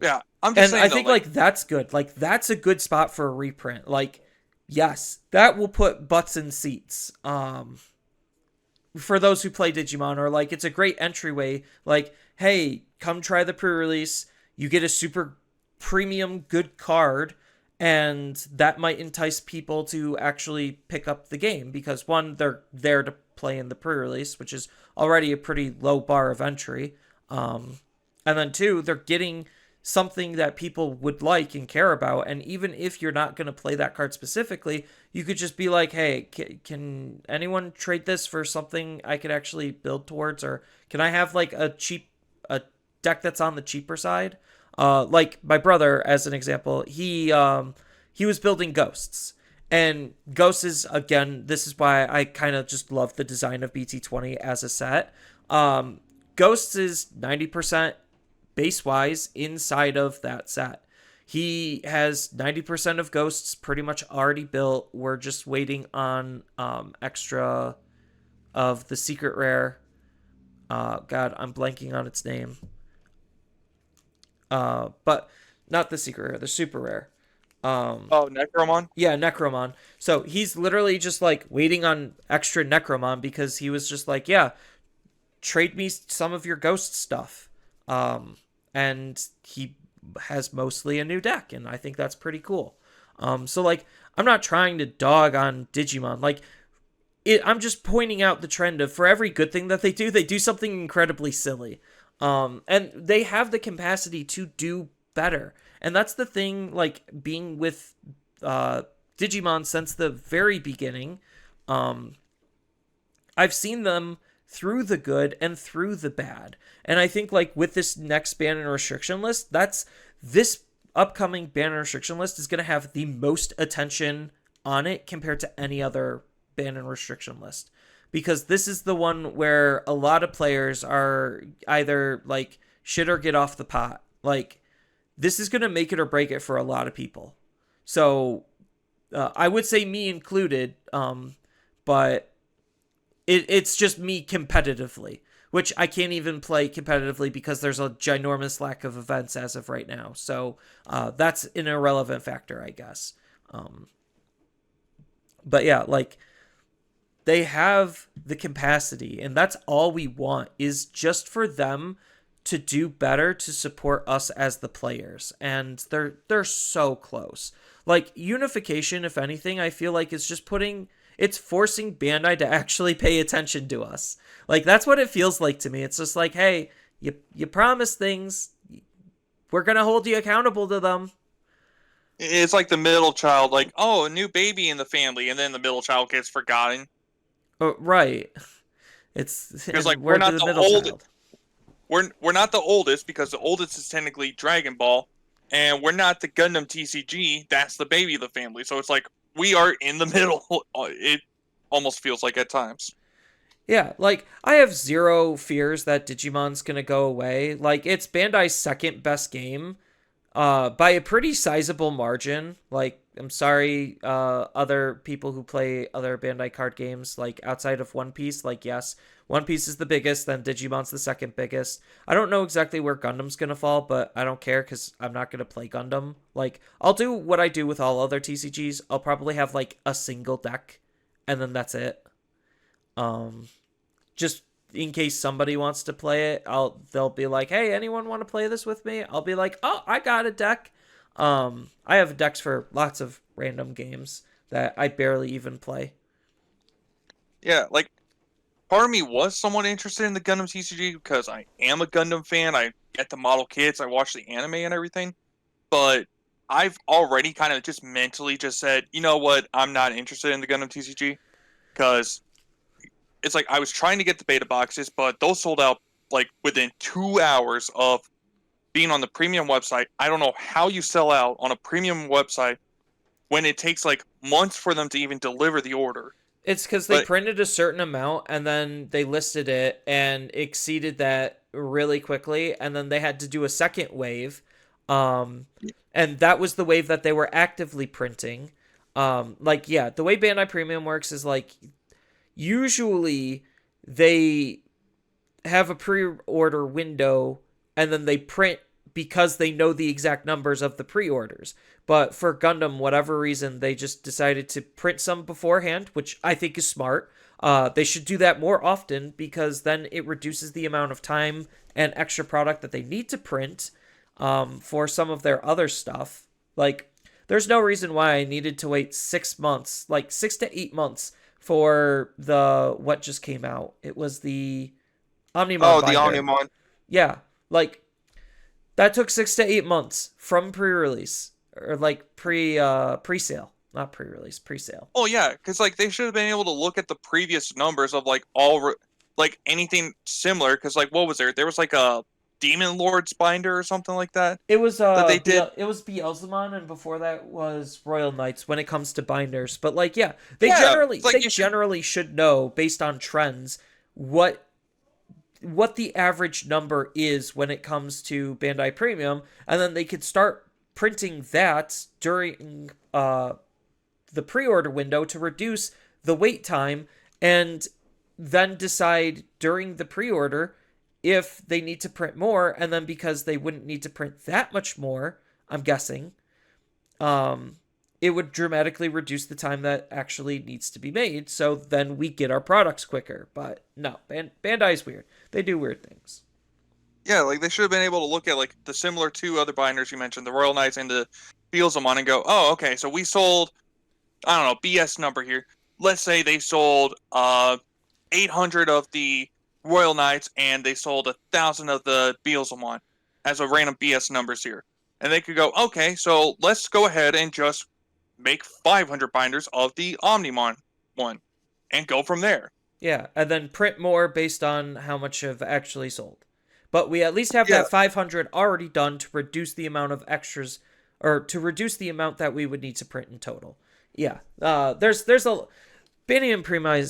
Yeah, I'm just And I saying though, think like like that's good. Like that's a good spot for a reprint. Like yes, that will put butts in seats. For those who play Digimon, or like it's a great entryway. Like, hey, come try the pre-release. You get a super premium good card, and that might entice people to actually pick up the game because one, they're there to play in the pre-release, which is already a pretty low bar of entry. Um, and then two, they're getting something that people would like and care about. And even if you're not going to play that card specifically, you could just be like, hey, can anyone trade this for something I could actually build towards? Or can I have like a deck that's on the cheaper side? Like my brother, as an example, he was building ghosts. And Ghosts is, again, this is why I kind of just love the design of BT20 as a set. Ghosts is 90% base wise inside of that set. He has 90% of ghosts pretty much already built. We're just waiting on extra of the secret rare. God, I'm blanking on its name. But not the secret rare, the super rare. oh, Necromon. Yeah, Necromon. So he's literally just like waiting on extra Necromon because he was just like, yeah, trade me some of your ghost stuff. And he has mostly a new deck, and I think that's pretty cool. So like, I'm not trying to dog on Digimon. Like, I'm just pointing out the trend of for every good thing that they do something incredibly silly. And they have the capacity to do better. And that's the thing, like being with Digimon since the very beginning. I've seen them through the good and through the bad. And I think like with this next ban and restriction list, that's this upcoming ban and restriction list is going to have the most attention on it compared to any other ban and restriction list, because this is the one where a lot of players are either like shit or get off the pot. Like this is going to make it or break it for a lot of people. So I would say me included, but it's just me competitively, which I can't even play competitively because there's a ginormous lack of events as of right now. So that's an irrelevant factor, I guess. But yeah, like they have the capacity, and that's all we want is just for them to do better to support us as the players, and they're so close. Like unification, if anything, I feel like is just it's forcing Bandai to actually pay attention to us. Like that's what it feels like to me. It's just like, hey, you promise things, we're gonna hold you accountable to them. It's like the middle child, like, oh, a new baby in the family, and then the middle child gets forgotten. Right. It's Because like we're the middle child. We're not the oldest because the oldest is technically Dragon Ball, and we're not the Gundam TCG. That's the baby of the family. So it's like we are in the middle. It almost feels like at times. Yeah, like I have zero fears that Digimon's gonna go away. Like it's Bandai's second best game, by a pretty sizable margin. Like I'm sorry, other people who play other Bandai card games, like outside of One Piece, like yes, One Piece is the biggest, then Digimon's the second biggest. I don't know exactly where Gundam's gonna fall, but I don't care because I'm not gonna play Gundam. Like I'll do what I do with all other TCGs. I'll probably have like a single deck, and then that's it. Just in case somebody wants to play it, they'll be like, "Hey, anyone want to play this with me?" I'll be like, "Oh, I got a deck." I have decks for lots of random games that I barely even play. Yeah, like part of me was somewhat interested in the Gundam TCG because I am a Gundam fan. I get the model kits, I watch the anime and everything. But I've already kind of just mentally just said, you know what, I'm not interested in the Gundam TCG because it's like I was trying to get the beta boxes, but those sold out like within 2 hours of being on the premium website. I don't know how you sell out on a premium website when it takes like months for them to even deliver the order. It's because they But printed a certain amount and then they listed it and exceeded that really quickly, and then they had to do a second wave, um, and that was the wave that they were actively printing. Like yeah, the way Bandai Premium works is like usually they have a pre-order window and then they print because they know the exact numbers of the pre-orders. But for Gundam, whatever reason, they just decided to print some beforehand, which I think is smart. They should do that more often because then it reduces the amount of time and extra product that they need to print, for some of their other stuff. Like, there's no reason why I needed to wait 6 months, like 6 to 8 months, for what just came out. It was the Omnimon the binder. Omnimon. Yeah, like that took 6 to 8 months from pre-release or like pre-sale, not pre-release, pre-sale. Oh yeah, because like they should have been able to look at the previous numbers of like like anything similar. Because like what was there? There was like a Demon Lord's binder or something like that It was that they did. It was Beelzemon, and before that was Royal Knights when it comes to binders. But like yeah, they Yeah, generally it's like they generally should know based on trends what the average number is when it comes to Bandai Premium, and then they could start printing that during the pre-order window to reduce the wait time, and then decide during the pre-order if they need to print more, and then because they wouldn't need to print that much more, I'm guessing, it would dramatically reduce the time that actually needs to be made, so then we get our products quicker. But no, Bandai's weird. They do weird things. Yeah, like they should have been able to look at like the similar two other binders you mentioned, the Royal Knights and the Beelzemon, and go, oh, okay, so we sold, I don't know, BS number here. Let's say they sold 800 of the Royal Knights and they sold 1,000 of the Beelzemon as a random BS numbers here. And they could go, okay, so let's go ahead and just make 500 binders of the Omnimon one and go from there. Yeah, and then print more based on how much have actually sold. But we at least have Yeah, that 500 already done to reduce the amount of extras, or to reduce the amount that we would need to print in total. Yeah, there's a Banning Premium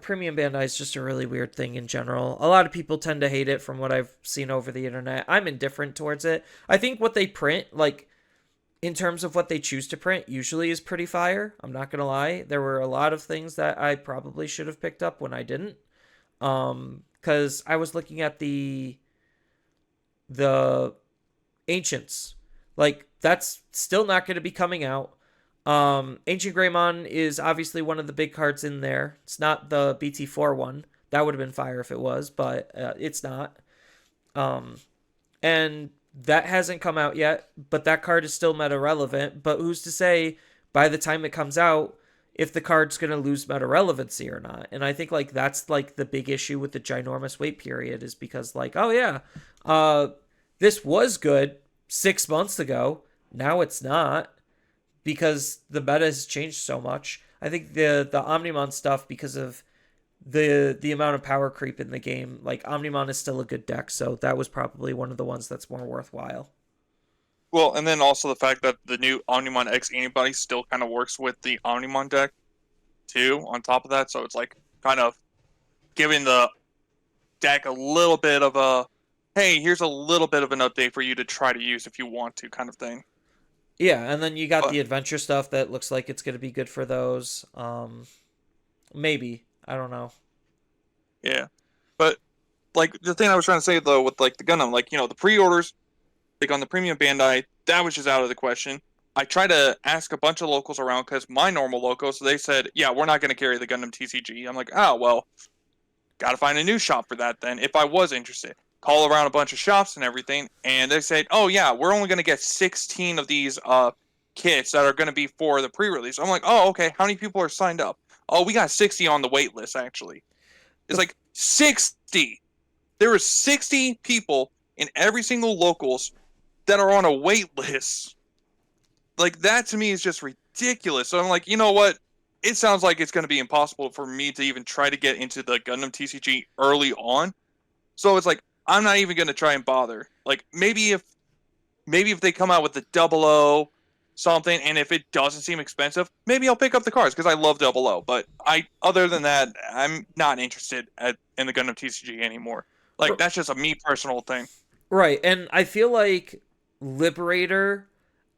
Premium Bandai is just a really weird thing in general. A lot of people tend to hate it from what I've seen over the internet. I'm indifferent towards it. I think what they print, like in terms of what they choose to print, usually is pretty fire. I'm not gonna lie. There were a lot of things that I probably should have picked up when I didn't. Because I was looking at the Ancients. Like that's still not going to be coming out. Ancient Greymon is obviously one of the big cards in there. It's not the BT4 one. That would have been fire if it was, but it's not. Um, and that hasn't come out yet, but that card is still meta relevant. But who's to say by the time it comes out if the card's going to lose meta relevancy or not? And I think like that's like the big issue with the ginormous wait period is because like, oh yeah, uh this was good 6 months ago. Now it's not because the meta has changed so much. I think the Omnimon stuff because of the amount of power creep in the game, like Omnimon is still a good deck, so that was probably one of the ones that's more worthwhile. well, and then also the fact that the new Omnimon X antibody still kind of works with the Omnimon deck too. On top of that, so it's like kind of giving the deck a little bit of a, hey, here's a little bit of an update for you to try to use if you want to, kind of thing. Yeah, and then you got But the adventure stuff that looks like it's going to be good for those. Maybe, I don't know. yeah, but like the thing I was trying to say though with like the Gundam, like the pre-orders, like on the premium Bandai, that was just out of the question. I tried to ask a bunch of locals around because my normal locals, they said, yeah, we're not going to carry the Gundam TCG. I'm like, oh well, got to find a new shop for that then. If I was interested, call around a bunch of shops and everything, and they said, oh yeah, we're only going to get 16 of these kits that are going to be for the pre-release. I'm like, oh okay, how many people are signed up? Oh, we got 60 on the wait list actually. It's like 60. There were 60 people in every single locals that are on a wait list. Like that to me is just ridiculous. So I'm like, you know what? It sounds like it's going to be impossible for me to even try to get into the Gundam TCG early on. So it's like I'm not even going to try and bother. Like maybe if they come out with the double O something, and if it doesn't seem expensive, maybe I'll pick up the cards because I love double O. But other than that, I'm not interested in the Gundam TCG anymore. Like that's just a me personal thing. Right, and I feel like Liberator,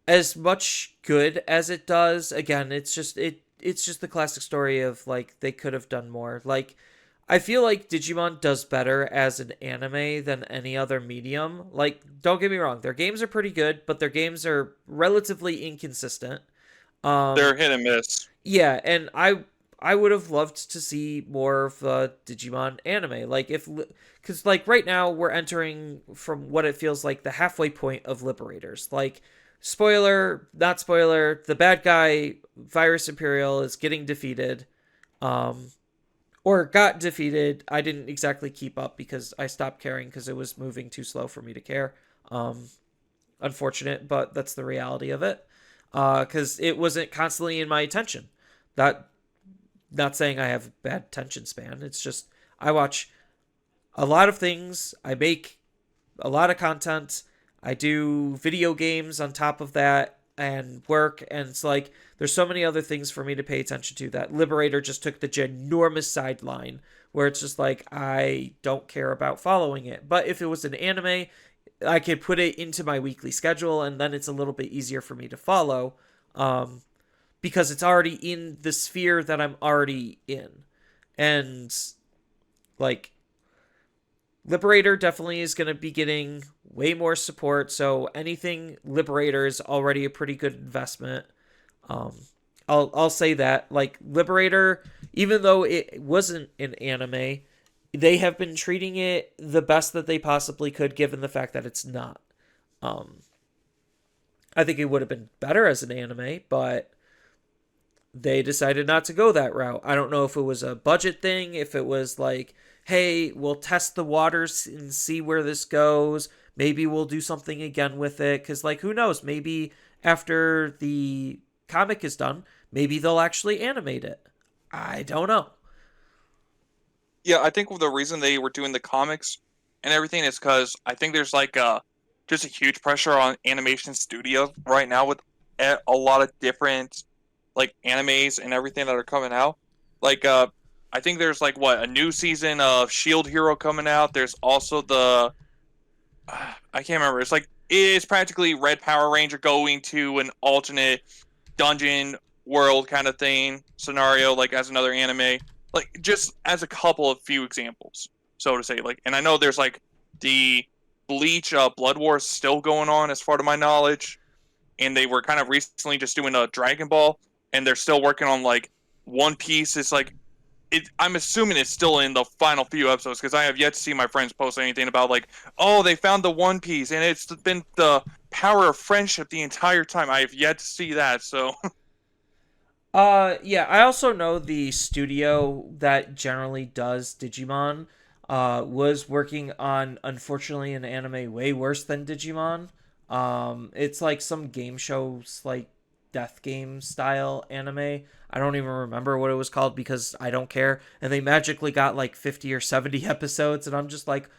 as much good as it does, again, it's just the classic story of like they could have done more. Like I feel like Digimon does better as an anime than any other medium. Like don't get me wrong, their games are pretty good, but their games are relatively inconsistent. Um They're hit and miss. yeah, and I would have loved to see more of Digimon anime. Like if cuz like right now we're entering from what it feels like the halfway point of Liberators. Like spoiler, not spoiler, the bad guy Virus Imperial is getting defeated. Um or got defeated. I didn't exactly keep up because I stopped caring because it was moving too slow for me to care. Um Unfortunate, but that's the reality of it. Because it wasn't constantly in my attention. That Not saying I have bad attention span. It's just I watch a lot of things. I make a lot of content. I do video games on top of that and work, and it's like there's so many other things for me to pay attention to that Liberator just took the ginormous sideline where it's just like I don't care about following it. But if it was an anime, I could put it into my weekly schedule and then it's a little bit easier for me to follow. Um, because it's already in the sphere that I'm already in. And like Liberator definitely is going to be getting way more support. So anything Liberator is already a pretty good investment. Um, I'll say that like Liberator, even though it wasn't an anime, they have been treating it the best that they possibly could, given the fact that it's not. Um, I think it would have been better as an anime, but they decided not to go that route. I don't know if it was a budget thing, if it was like, hey, we'll test the waters and see where this goes. Maybe we'll do something again with it. Because, like, who knows? Maybe after the comic is done, maybe they'll actually animate it. I don't know. Yeah, I think the reason they were doing the comics and everything is because I think there's like just a huge pressure on animation studios right now with a lot of different like animes and everything that are coming out. Like I think there's like what a new season of Shield Hero coming out. There's also the I can't remember. It's practically Red Power Ranger going to an alternate dungeon world kind of thing scenario, like as another anime, like just as a couple of few examples, so to say. Like, and I know there's like the Bleach Blood Wars still going on, as far to my knowledge, and they were kind of recently just doing a Dragon Ball, and they're still working on like One Piece. It's like I'm assuming it's still in the final few episodes because I have yet to see my friends post anything about like, oh, they found the One Piece and it's been the power of friendship the entire time. I have yet to see that. So Yeah, I also know the studio that generally does Digimon was working on, unfortunately, an anime way worse than Digimon. It's like some game shows, like death game style anime. I don't even remember what it was called because I don't care. And they magically got like 50 or 70 episodes, and I'm just like,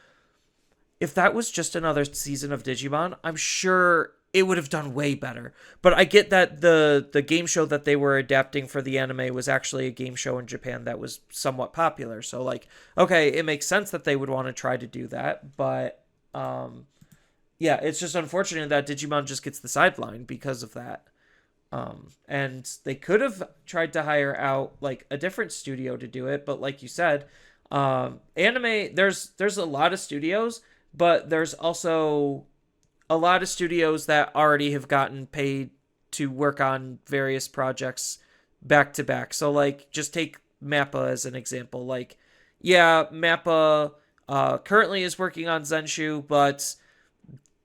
if that was just another season of Digimon, I'm sure it would have done way better. But I get that the game show that they were adapting for the anime was actually a game show in Japan that was somewhat popular. So like, okay, it makes sense that they would want to try to do that, but yeah, it's just unfortunate that Digimon just gets the sideline because of that. And they could have tried to hire out like a different studio to do it, but like you said, anime there's a lot of studios, but there's also a lot of studios that already have gotten paid to work on various projects back to back. So like just take Mappa as an example. Like yeah, Mappa currently is working on Zenshu, but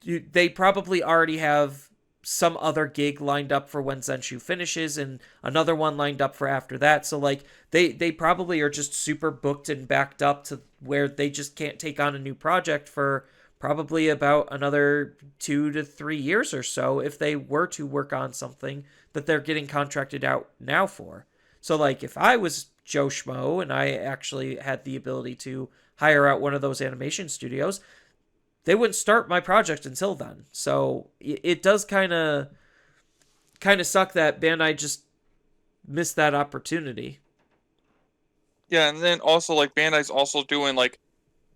they probably already have some other gig lined up for when Zenshu finishes and another one lined up for after that. So like they probably are just super booked and backed up to where they just can't take on a new project for probably about another 2 to 3 years or so if they were to work on something that they're getting contracted out now for. So like if I was Joe Schmo and I actually had the ability to hire out one of those animation studios, they wouldn't start my project until then. So it does kind of suck that Bandai just missed that opportunity. yeah, and then also like Bandai's also doing like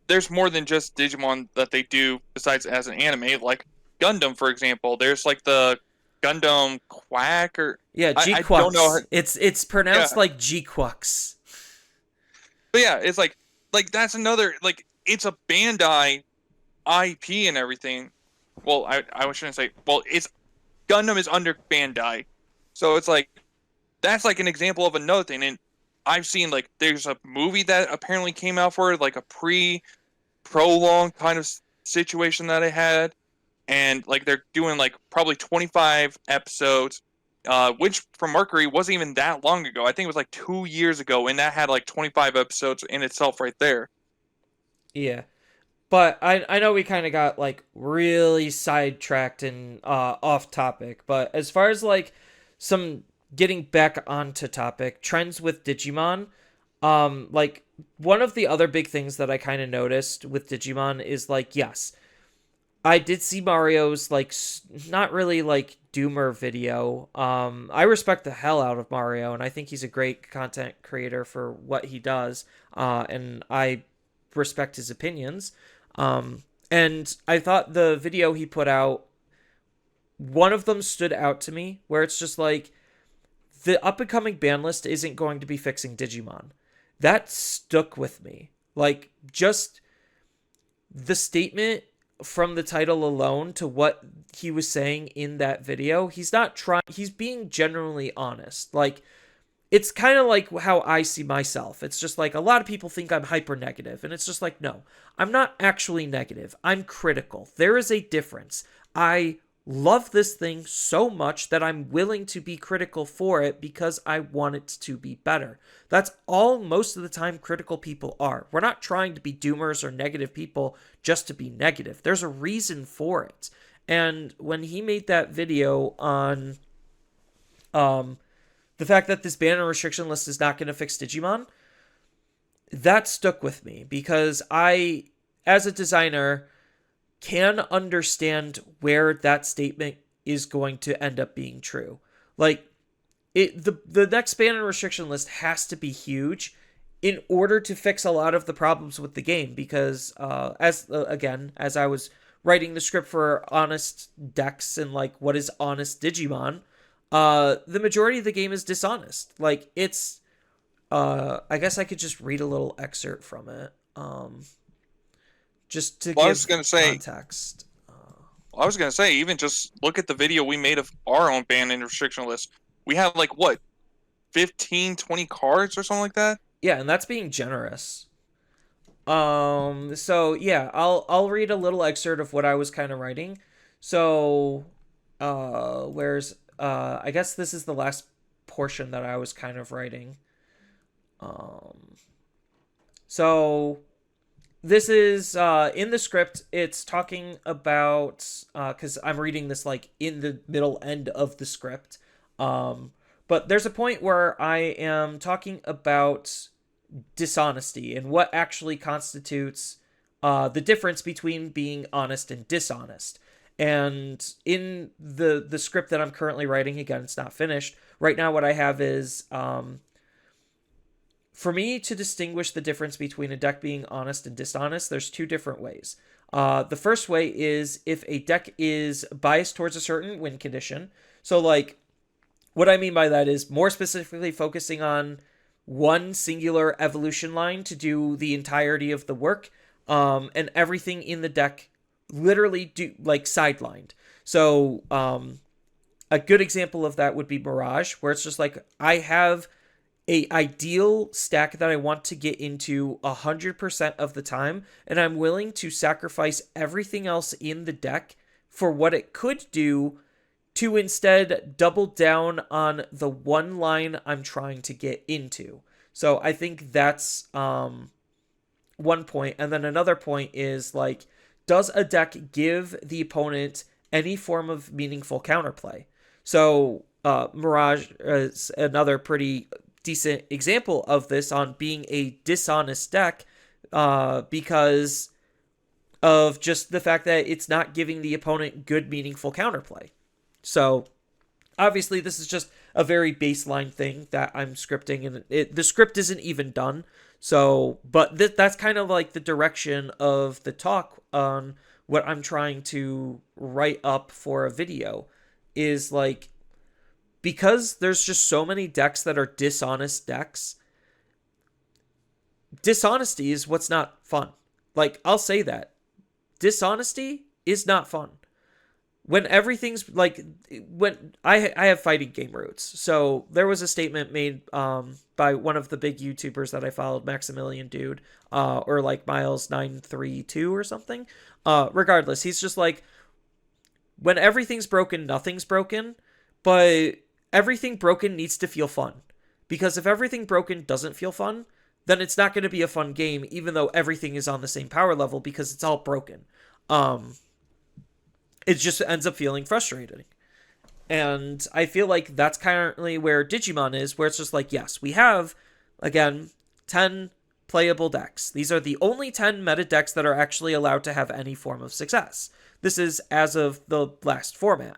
there's more than just Digimon that they do besides as an anime. Like Gundam, for example, there's like the Gundam Quack or Yeah, I don't know. G-Quux. It's Yeah, pronounced like G-Quux. but yeah, it's like that's another like it's a Bandai IP and everything. Well, I shouldn't say. Well, it's Gundam is under Bandai, so it's like that's like an example of another thing. And I've seen like there's a movie that apparently came out for it, like a prolonged kind of situation that I had, and like they're doing like probably 25 episodes, which for Mercury wasn't even that long ago. I think it was like 2 years ago, and that had like 25 episodes in itself right there. Yeah. But I know we kind of got like really sidetracked and off topic, but as far as like some getting back onto topic, trends with Digimon, like one of the other big things that I kind of noticed with Digimon is like yes, I did see Mario's like not really like doomer video. I respect the hell out of Mario and I think he's a great content creator for what he does. And I respect his opinions. And I thought the video he put out, one of them stood out to me, where it's just like the up and coming ban list isn't going to be fixing Digimon. That stuck with me. Like just the statement from the title alone to what he was saying in that video, he's not trying, he's being genuinely honest. Like it's kind of like how I see myself. It's just like a lot of people think I'm hyper negative, and it's just like, no, I'm not actually negative. I'm critical. There is a difference. I love this thing so much that I'm willing to be critical for it because I want it to be better. That's all most of the time critical people are. We're not trying to be doomers or negative people just to be negative. There's a reason for it. And when he made that video on um the fact that this ban and restriction list is not going to fix Digimon, that stuck with me because I, as a designer, can understand where that statement is going to end up being true. Like the next ban and restriction list has to be huge in order to fix a lot of the problems with the game because as I was writing the script for honest decks and like what is honest Digimon, the majority of the game is dishonest. Like it's I guess I could just read a little excerpt from it. Just to Well, I was give gonna say, context. even just look at the video we made of our own ban and restriction list. We had like what, 15, 20 cards or something like that. Yeah, and that's being generous. So yeah, I'll read a little excerpt of what I was kind of writing. So where's I guess this is the last portion that I was kind of writing. Um so this is in the script. It's talking about because I'm reading this like in the middle end of the script. But there's a point where I am talking about dishonesty and what actually constitutes the difference between being honest and dishonest. And in the script that I'm currently writing, again, it's not finished right now. What I have is for me to distinguish the difference between a deck being honest and dishonest, there's two different ways. The first way is if a deck is biased towards a certain win condition. So, like, what I mean by that is more specifically focusing on one singular evolution line to do the entirety of the work, and everything in the deck literally do like sidelined. So, a good example of that would be Mirage, where it's just like I have a ideal stack that I want to get into 100% of the time, and I'm willing to sacrifice everything else in the deck for what it could do to instead double down on the one line I'm trying to get into. So I think that's one point. And then another point is like, does a deck give the opponent any form of meaningful counterplay? So Mirage is another pretty decent example of this on being a dishonest deck because of just the fact that it's not giving the opponent good, meaningful counterplay. So obviously, this is just a very baseline thing that I'm scripting, and the script isn't even done. So, but that's kind of like the direction of the talk on what I'm trying to write up for a video is like, because there's just so many decks that are dishonest decks, dishonesty is what's not fun. Like, I'll say that. Dishonesty is not fun. When everything's like, when I have fighting game roots. So there was a statement made by one of the big YouTubers that I followed, Maximilian Dude, or like Miles932 or something. Regardless, he's just like, when everything's broken, nothing's broken, but everything broken needs to feel fun. Because if everything broken doesn't feel fun, then it's not going to be a fun game, even though everything is on the same power level because it's all broken. It just ends up feeling frustrating. And I feel like that's currently where Digimon is, where it's just like, yes, we have, again, 10 playable decks. These are the only 10 meta decks that are actually allowed to have any form of success. This is as of the last format.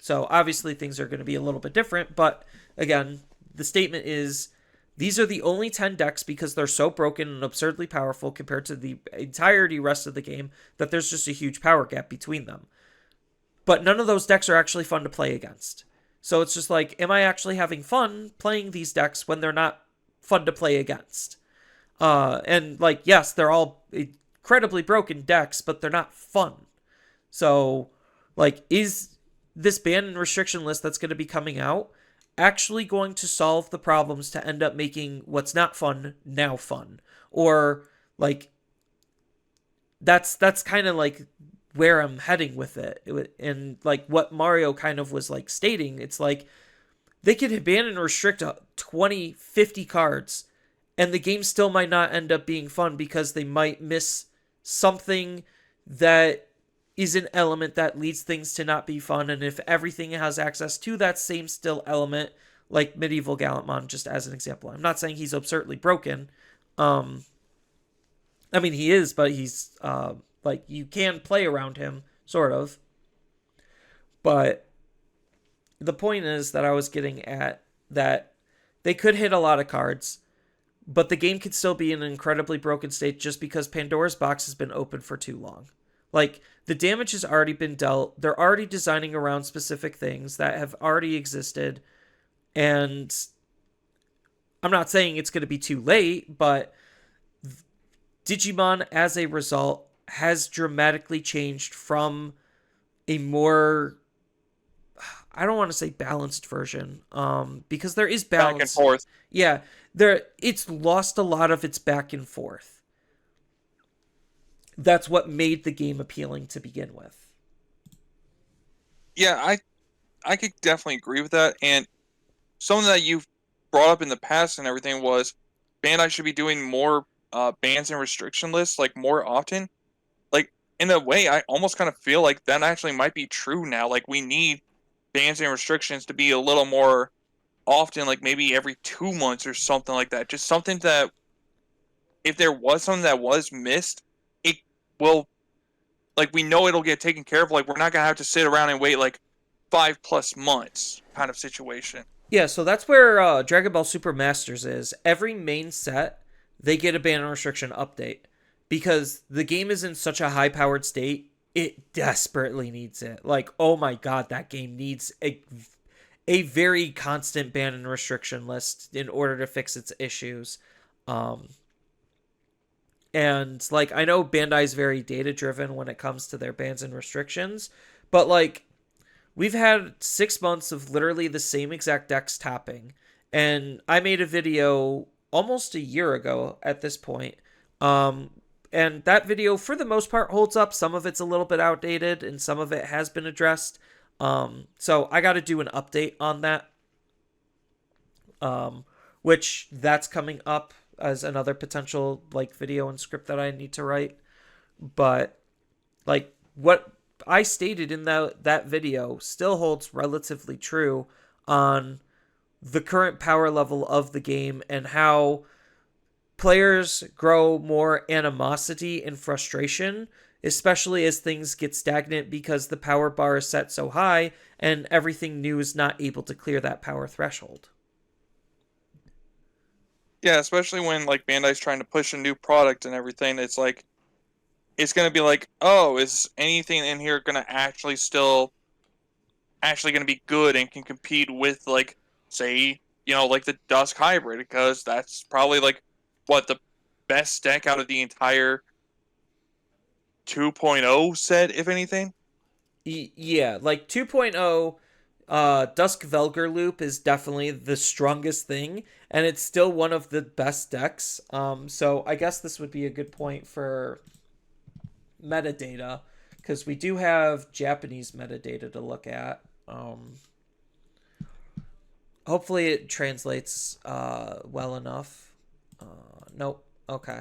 So obviously things are going to be a little bit different, but again, the statement is these are the only 10 decks because they're so broken and absurdly powerful compared to the entirety rest of the game that there's just a huge power gap between them. But none of those decks are actually fun to play against. So it's just like, am I actually having fun playing these decks when they're not fun to play against? And like, yes, they're all incredibly broken decks, but they're not fun. So, like, is this ban and restriction list that's going to be coming out actually going to solve the problems to end up making what's not fun now fun? Or, like, that's kind of like where I'm heading with it. And like what Mario kind of was like stating, it's like they could ban and restrict 20, 50 cards and the game still might not end up being fun because they might miss something that is an element that leads things to not be fun. And if everything has access to that same still element, like Medieval Gallantmon, just as an example, I'm not saying he's absurdly broken. Um, I mean, he is, but he's like you can play around him, sort of. But the point is that I was getting at that they could hit a lot of cards, but the game could still be in an incredibly broken state just because Pandora's box has been open for too long. Like, the damage has already been dealt. They're already designing around specific things that have already existed. And I'm not saying it's going to be too late, but Digimon, as a result, has dramatically changed from a more, I don't want to say balanced version, because there is Back and balance. forth. Yeah, it's lost a lot of its back and forth. That's what made the game appealing to begin with. Yeah, I could definitely agree with that. And something that you've brought up in the past and everything was Bandai should be doing more bans and restriction lists like more often. Like in a way, I almost kind of feel like that actually might be true now. Like we need bans and restrictions to be a little more often, like maybe every 2 months or something like that. Just something that if there was something that was missed, it will like we know it'll get taken care of. Like we're not gonna have to sit around and wait like 5+ months kind of situation. Yeah, so that's where Dragon Ball Super Masters is. Every main set, they get a ban and restriction update because the game is in such a high powered state. It desperately needs it. Like, oh my god, that game needs a very constant ban and restriction list in order to fix its issues. Um, and like I know Bandai's very data driven when it comes to their bans and restrictions, but like we've had 6 months of literally the same exact decks topping, and I made a video almost a year ago at this point. Um, and that video, for the most part, holds up. Some of it's a little bit outdated, and some of it has been addressed. So I got to do an update on that, um, which that's coming up as another potential like video and script that I need to write. But like what I stated in that video still holds relatively true on the current power level of the game and how players grow more animosity and frustration, especially as things get stagnant because the power bar is set so high and everything new is not able to clear that power threshold. Yeah, especially when like Bandai's trying to push a new product and everything. It's like it's gonna be like, oh, is anything in here gonna actually gonna be good and can compete with like say like the Dusk Hybrid because that's probably like what the best deck out of the entire 2.0 set, if anything. Yeah, like 2.0 Dusk Velger Loop is definitely the strongest thing, and it's still one of the best decks. So I guess this would be a good point for metadata because we do have Japanese metadata to look at. Hopefully it translates well enough. Nope. Okay.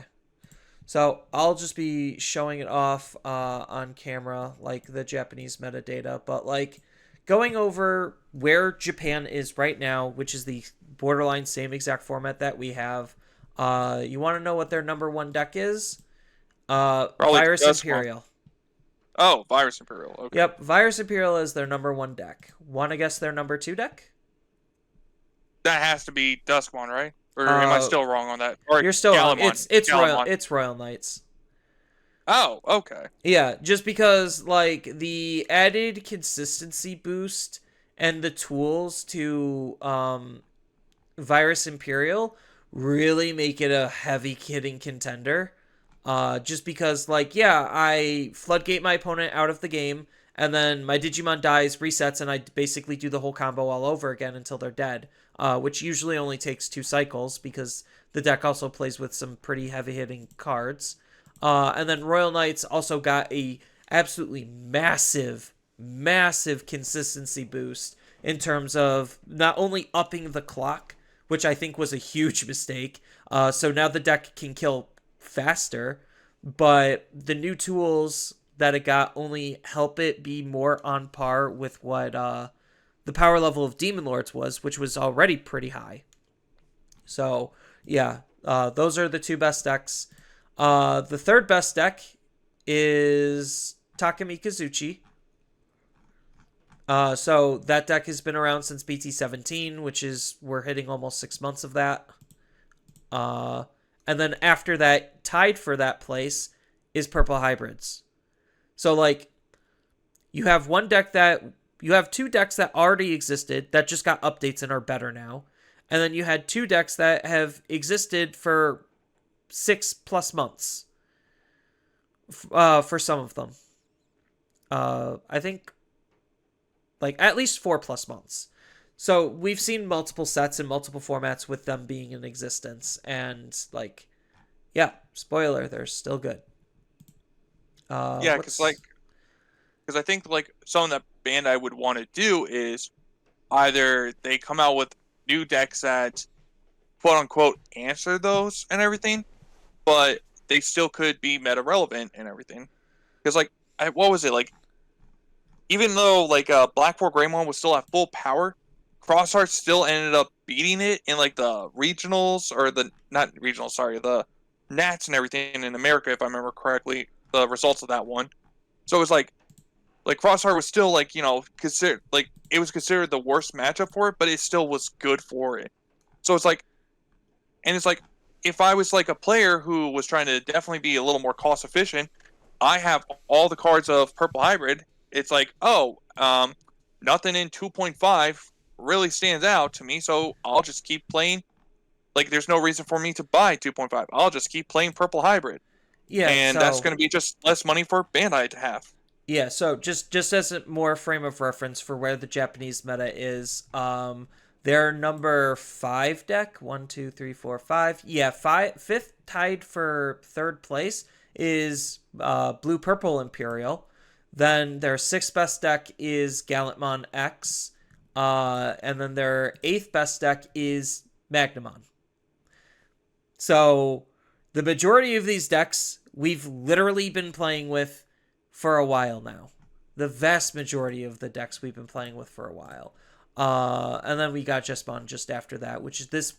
So I'll just be showing it off on camera, like the Japanese metadata, but like going over where Japan is right now, which is the borderline same exact format that we have. You want to know what their number one deck is? Probably the Virus Dusk one. Imperial. Oh, Virus Imperial. Okay. Yep, Virus Imperial is their number one deck. Want to guess their number two deck? That has to be Dusk one, right? Or am I Uh, still wrong on that? Or you're still wrong. Gallimon. It's Gallimon. Royal Knights. Oh, okay. Yeah, just because like the added consistency boost and the tools to Virus Imperial really make it a heavy hitting contender. Just because like yeah, I floodgate my opponent out of the game and then my Digimon dies, resets, and I basically do the whole combo all over again until they're dead. Which usually only takes 2 cycles because the deck also plays with some pretty heavy hitting cards. And then Royal Knights also got a absolutely massive consistency boost in terms of not only upping the clock, which I think was a huge mistake. So now the deck can kill faster, but the new tools that it got only help it be more on par with what the power level of Demon Lords was, which was already pretty high. So yeah, Those are the two best decks. The third best deck is Takumi Kazuchi. So that deck has been around since BT17, which is we're hitting almost 6 months of that. Uh, and then after that, tied for that place is Purple Hybrids. So like you have two decks that already existed that just got updates and are better now. And then you had two decks that have existed for 6+ months for some of them. I think like at least 4+ months. So we've seen multiple sets in multiple formats with them being in existence, and like, yeah, spoiler, they're still good. Yeah, What's because I think like something that Bandai would want to do is either they come out with new decks that quote unquote answer those and everything, but they still could be meta relevant and everything. Because like, what was it like? Even though like Black 4 Greymon was still at full power, Crossheart still ended up beating it in like the regionals or the not regionals, sorry, the Nats and everything in America, if I remember correctly, the results of that one. So it was like Crossheart was still like considered like it was considered the worst matchup for it, but it still was good for it. So it's like, and it's like if I was like a player who was trying to definitely be a little more cost efficient, I have all the cards of Purple Hybrid. It's like, oh, nothing in 2.5 really stands out to me, so I'll just keep playing. Like, there's no reason for me to buy 2.5. I'll just keep playing Purple Hybrid, yeah, and that's so going to be just less money for Bandai to have. yeah, so just as a more frame of reference for where the Japanese meta is, their number 5 deck, one, two, three, four, five, yeah, fifth tied for third place is Blue Purple Imperial. Then their sixth best deck is Gallantmon X, and then their eighth best deck is Magnamon. So the majority of these decks we've literally been playing with for a while now. The vast majority of the decks we've been playing with for a while. And then we got Jessamon just after that, which is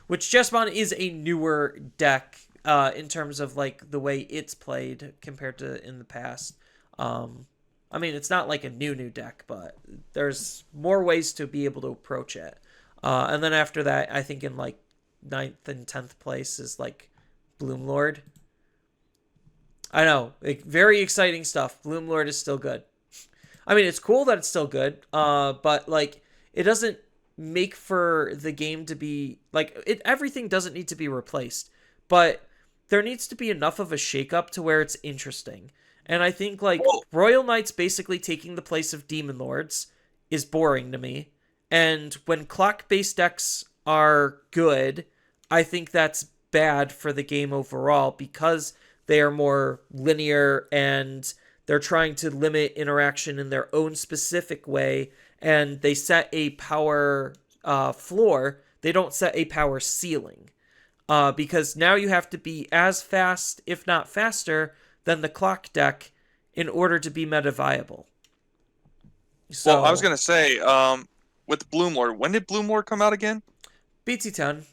which Jessamon is a newer deck in terms of like the way it's played compared to in the past. I mean, it's not like a new deck, but there's more ways to be able to approach it. And then after that, I think in like ninth and 10th place is like Bloomlord. I know, like, very exciting stuff. Bloomlord is still good. I mean, it's cool that it's still good, but like it doesn't make for the game to be like it. Everything doesn't need to be replaced, but there needs to be enough of a shakeup to where it's interesting. And I think like Well, Royal Knights basically taking the place of Demon Lords is boring to me. And when clock-based decks are good, I think that's bad for the game overall because they are more linear and they're trying to limit interaction in their own specific way, and they set a power floor. They don't set a power ceiling. Because now you have to be as fast, if not faster, than the clock deck in order to be meta viable. well, I was So, gonna say, with Bloomlord, when did Bloomlord come out again? BT10.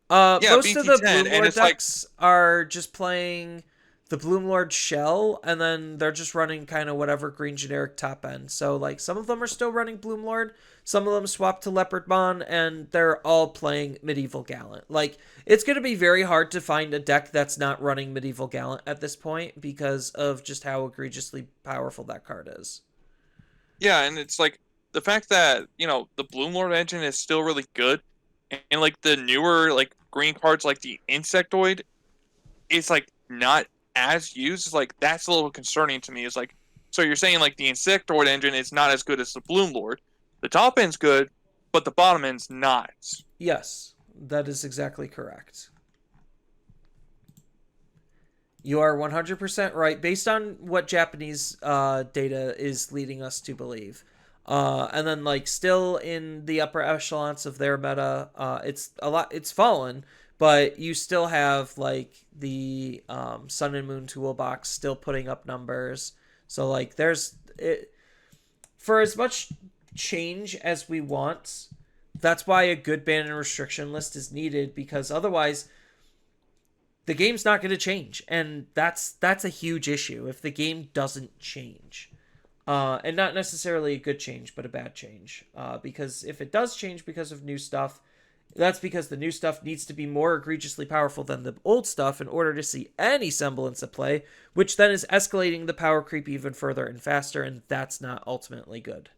Yeah, Most of the BT10, and Bloomlord it's like, decks are just playing the Bloomlord shell, and then they're just running kind of whatever green generic top end. So, like, some of them are still running Bloomlord, some of them swap to Leopardmon, and they're all playing Medieval Gallant. Like, it's going to be very hard to find a deck that's not running Medieval Gallant at this point because of just how egregiously powerful that card is. yeah, and it's like the fact that the Bloomlord engine is still really good, and like the newer like green cards like the Insectoid, it's like not as used. It's like that's a little concerning to me. It's like, so you're saying like the Insectoid engine is not as good as the Bloomlord. The top end's good, but the bottom end's not. Yes, that is exactly correct. You are 100% right, based on what Japanese data is leading us to believe. And then, like, still in the upper echelons of their meta, it's fallen, but you still have, like, the Sun and Moon toolbox still putting up numbers. So, like, for as much change as we want, that's why a good ban and restriction list is needed, because otherwise the game's not going to change, and that's a huge issue if the game doesn't change. And not necessarily a good change, but a bad change. Because if it does change because of new stuff, that's because the new stuff needs to be more egregiously powerful than the old stuff in order to see any semblance of play, which then is escalating the power creep even further and faster, and that's not ultimately good.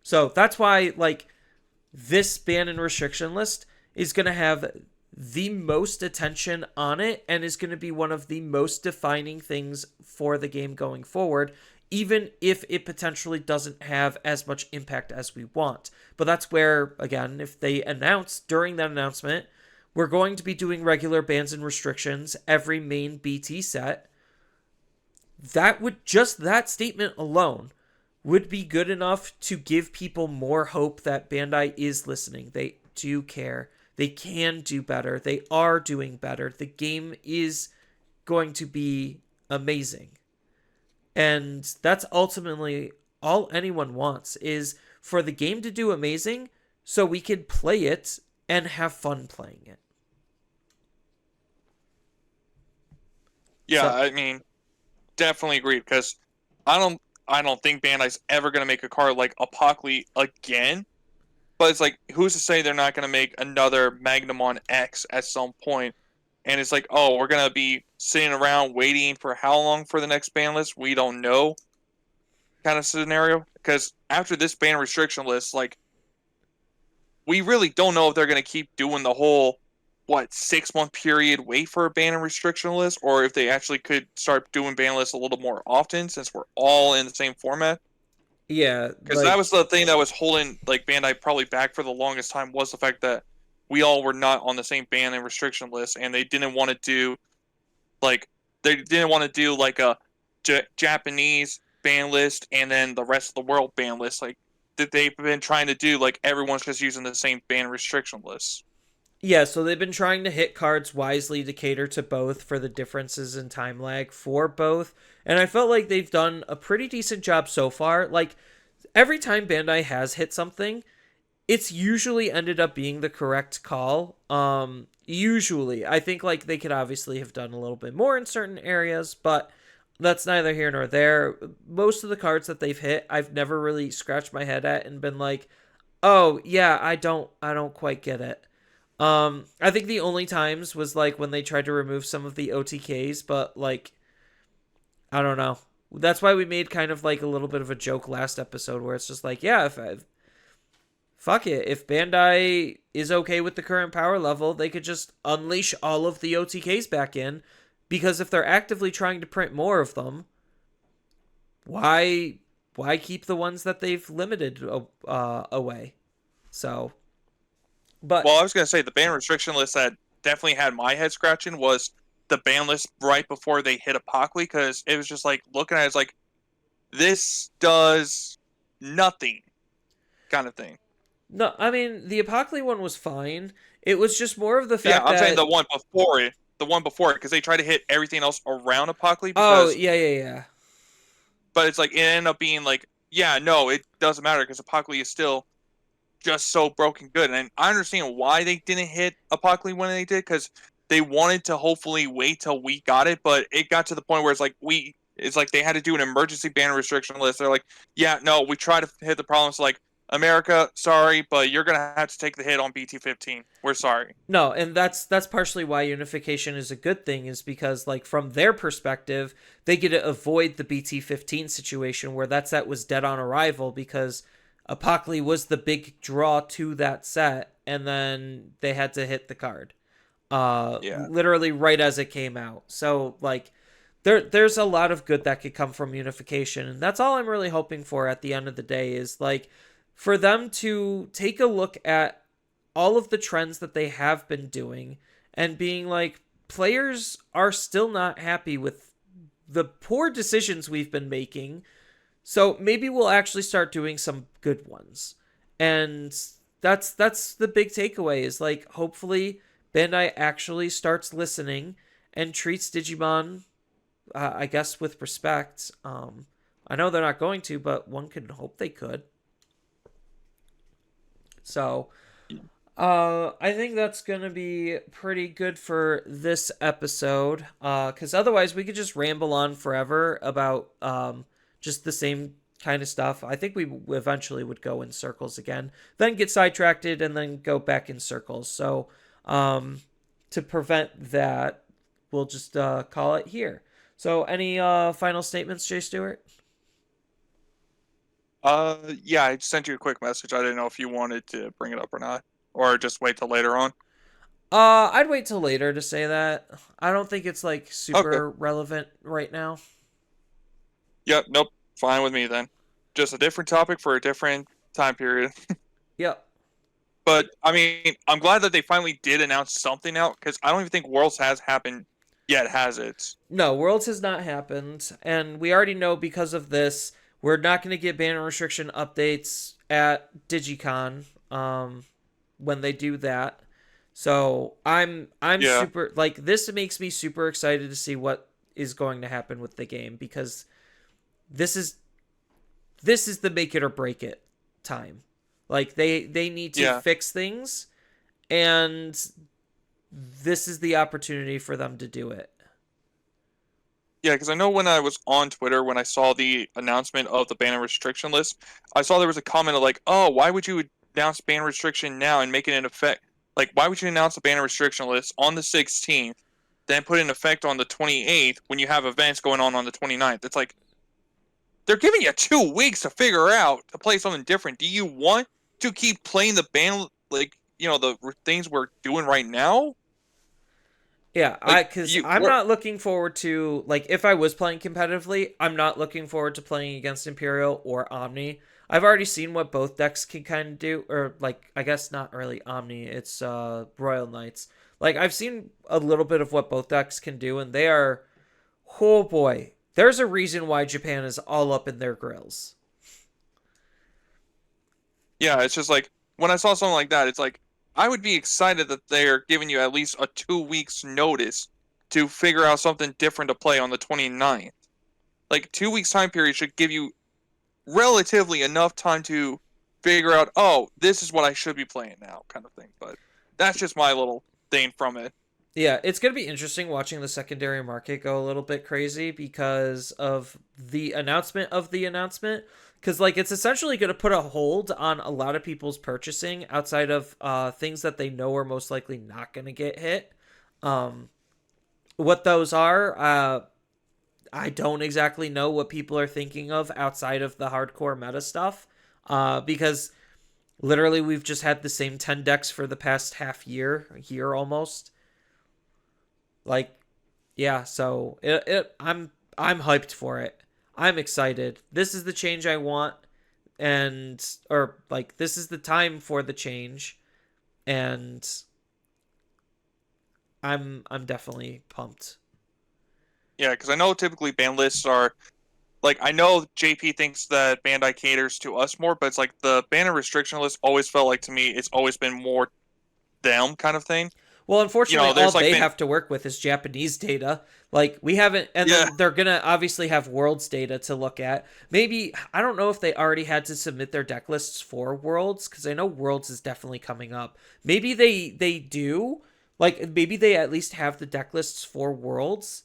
So that's why, like, this ban and restriction list is going to have the most attention on it and is going to be one of the most defining things for the game going forward, even if it potentially doesn't have as much impact as we want. But that's where, again, if they announce during that announcement, we're going to be doing regular bans and restrictions every main BT set, that would just that statement alone would be good enough to give people more hope that Bandai is listening. They do care. They can do better. They are doing better. The game is going to be amazing. And that's ultimately all anyone wants, is for the game to do amazing so we can play it and have fun playing it. Yeah, So I mean, definitely agree because I don't I don't think Bandai's ever gonna make a card like Apocalypse again. But it's like, who's to say they're not gonna make another Magnamon X at some point? And it's like, oh, we're gonna be sitting around waiting for how long for the next ban list? We don't know, kind of scenario. Because after this ban restriction list, like, we really don't know if they're gonna keep doing the whole 6 month period wait for a ban and restriction list, or if they actually could start doing ban lists a little more often since we're all in the same format. yeah, Because that like was the thing that was holding like Bandai probably back for the longest time was the fact that we all were not on the same ban and restriction list, and they didn't want to do like a Japanese ban list and then the rest of the world ban list like that they've been trying to do. Like everyone's just using the same ban restriction list. yeah, so they've been trying to hit cards wisely to cater to both for the differences in time lag for both. And I felt like they've done a pretty decent job so far. Like every time Bandai has hit something, it's usually ended up being the correct call. Usually. I think like they could obviously have done a little bit more in certain areas, but that's neither here nor there. Most of the cards that they've hit, I've never really scratched my head at and been like, "Oh, yeah, I don't quite get it." I think the only times was like when they tried to remove some of the OTKs, but like I don't know. That's why we made kind of like a little bit of a joke last episode where it's just like, yeah, if fuck it, if Bandai is okay with the current power level, they could just unleash all of the OTKs back in, because if they're actively trying to print more of them, why keep the ones that they've limited away? So, but Well, I was gonna say the ban restriction list that definitely had my head scratching was the ban list right before they hit Apocalypse because it was just like looking at it, it's like this does nothing kind of thing. no, I mean the Apocalypse one was fine. It was just more of the Yeah, fact I'm saying that the one before it, because they try to hit everything else around Apocalypse. oh Because, yeah yeah yeah but it's like it ended up being like, yeah, no, it doesn't matter because Apocalypse is still just so broken good. And I understand why they didn't hit Apocalypse when they did, because they wanted to hopefully wait till we got it, but it got to the point where it's like they had to do an emergency ban restriction list. They're like, yeah, no, we try to hit the problems like America, sorry, but you're gonna have to take the hit on BT15. We're sorry. no, and that's partially why unification is a good thing, is because like from their perspective they get to avoid the BT15 situation where that set was dead on arrival because Apocalypse was the big draw to that set, and then they had to hit the card Yeah. literally right as it came out. So like there's a lot of good that could come from unification, and that's all I'm really hoping for at the end of the day, is like for them to take a look at all of the trends that they have been doing and being like, players are still not happy with the poor decisions we've been making, so maybe we'll actually start doing some good ones. And that's the big takeaway, is like hopefully Bandai actually starts listening and treats Digimon, I guess, with respect. I know they're not going to, but one could hope they could. So I think that's gonna be pretty good for this episode. Because otherwise we could just ramble on forever about just the same kind of stuff. I think we eventually would go in circles again, then get sidetracked and then go back in circles. So, um, to prevent that, we'll just call it here. So, any final statements, Jay Stewart? Yeah, I sent you a quick message. I didn't know if you wanted to bring it up or not, or just wait till later on. I'd wait till later to say that. I don't think it's like Okay. super relevant right now. Yep. Nope. Fine with me then. Just a different topic for a different time period. Yep. But I mean, I'm glad that they finally did announce something out because I don't even think Worlds has happened yet, has it? No, Worlds has not happened, and we already know because of this, we're not going to get banner restriction updates at DigiCon when they do that. So I'm Yeah. super like this makes me super excited to see what is going to happen with the game because this is this is the make it or break it time. Like they need to Yeah. fix things, and this is the opportunity for them to do it. Yeah, because I know when I was on Twitter, when I saw the announcement of the ban and restriction list, I saw there was a comment of like, "Oh, why would you announce ban restriction now and make it in effect? Like, why would you announce a ban and restriction list on the 16th, then put it in effect on the 28th when you have events going on the 29th?" It's like they're giving you 2 weeks to figure out to play something different. Do you want to keep playing the ban like the things we're doing right now? Yeah, Like because you, I'm we're not looking forward to like if I was playing competitively, I'm not looking forward to playing against Imperial or Omni. I've already seen what both decks can kind of do, or like I guess not really Omni, it's Royal Knights. Like I've seen a little bit of what both decks can do, and they are oh boy, there's a reason why Japan is all up in their grills. Yeah, it's just like when I saw something like that, it's like I would be excited that they're giving you at least a 2 weeks notice to figure out something different to play on the 29th. Like 2 weeks time period should give you relatively enough time to figure out, oh, this is what I should be playing now, kind of thing. But that's just my little thing from it. Yeah, it's going to be interesting watching the secondary market go a little bit crazy because of the announcement of the announcement. Because, like, it's essentially going to put a hold on a lot of people's purchasing outside of things that they know are most likely not going to get hit. Um, what those are, I don't exactly know what people are thinking of outside of the hardcore meta stuff. Because literally, we've just had the same 10 decks for the past half year, a year almost. Like, yeah, so I'm hyped for it. I'm excited. This is the change I want, and or like this is the time for the change, and I'm definitely pumped. Yeah, because I know typically ban lists are like I know JP thinks that Bandai caters to us more, but it's like the ban and restriction list always felt like to me it's always been more them kind of thing. Well, unfortunately, all There's like they been have to work with is Japanese data. Like we haven't, and yeah, then they're gonna obviously have Worlds data to look at. Maybe I don't know if they already had to submit their deck lists for Worlds because I know Worlds is definitely coming up. Maybe they do. Like maybe they at least have the deck lists for Worlds.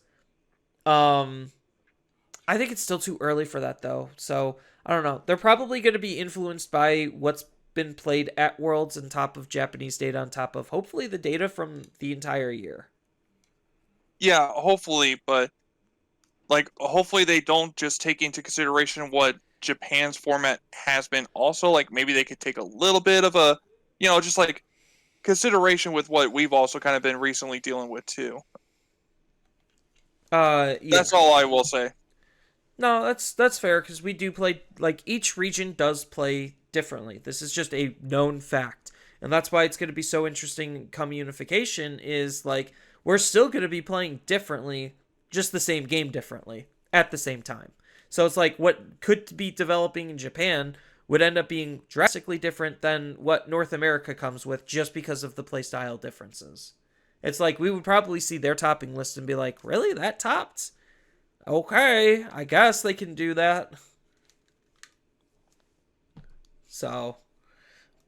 Um, I think it's still too early for that though. So I don't know. They're probably going to be influenced by what's been played at Worlds on top of Japanese data on top of hopefully the data from the entire year. yeah, hopefully, but like hopefully they don't just take into consideration what Japan's format has been also like maybe they could take a little bit of a just like consideration with what we've also kind of been recently dealing with too. Yeah. That's all I will say. No, that's fair because we do play like each region does play differently. This is just a known fact, and that's why it's going to be so interesting. Come unification is like we're still going to be playing differently, just the same game differently at the same time. So it's like what could be developing in Japan would end up being drastically different than what North America comes with just because of the playstyle differences. It's like we would probably see their topping list and be like, really, that topped? Okay, I guess they can do that. So,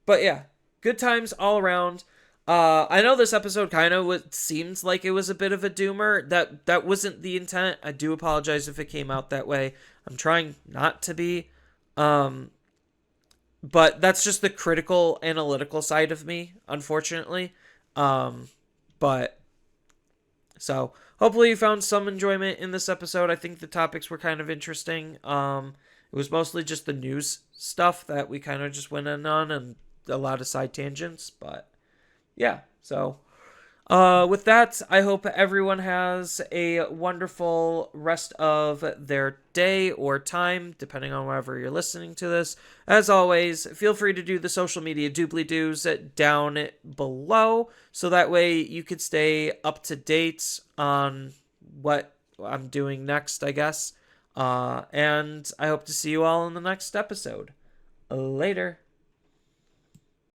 but yeah. good times all around. I know this episode kind of seems like it was a bit of a doomer. That wasn't the intent. I do apologize if it came out that way. I'm trying not to be. Um, but that's just the critical analytical side of me, unfortunately. Um, but so hopefully you found some enjoyment in this episode. I think the topics were kind of interesting. It was mostly just the news stuff that we kind of just went in on and a lot of side tangents, but yeah. So with that, I hope everyone has a wonderful rest of their day or time, depending on wherever you're listening to this. As always, feel free to do the social media doobly doos down below, so that way you could stay up to date on what I'm doing next, I guess. And I hope to see you all in the next episode. Later.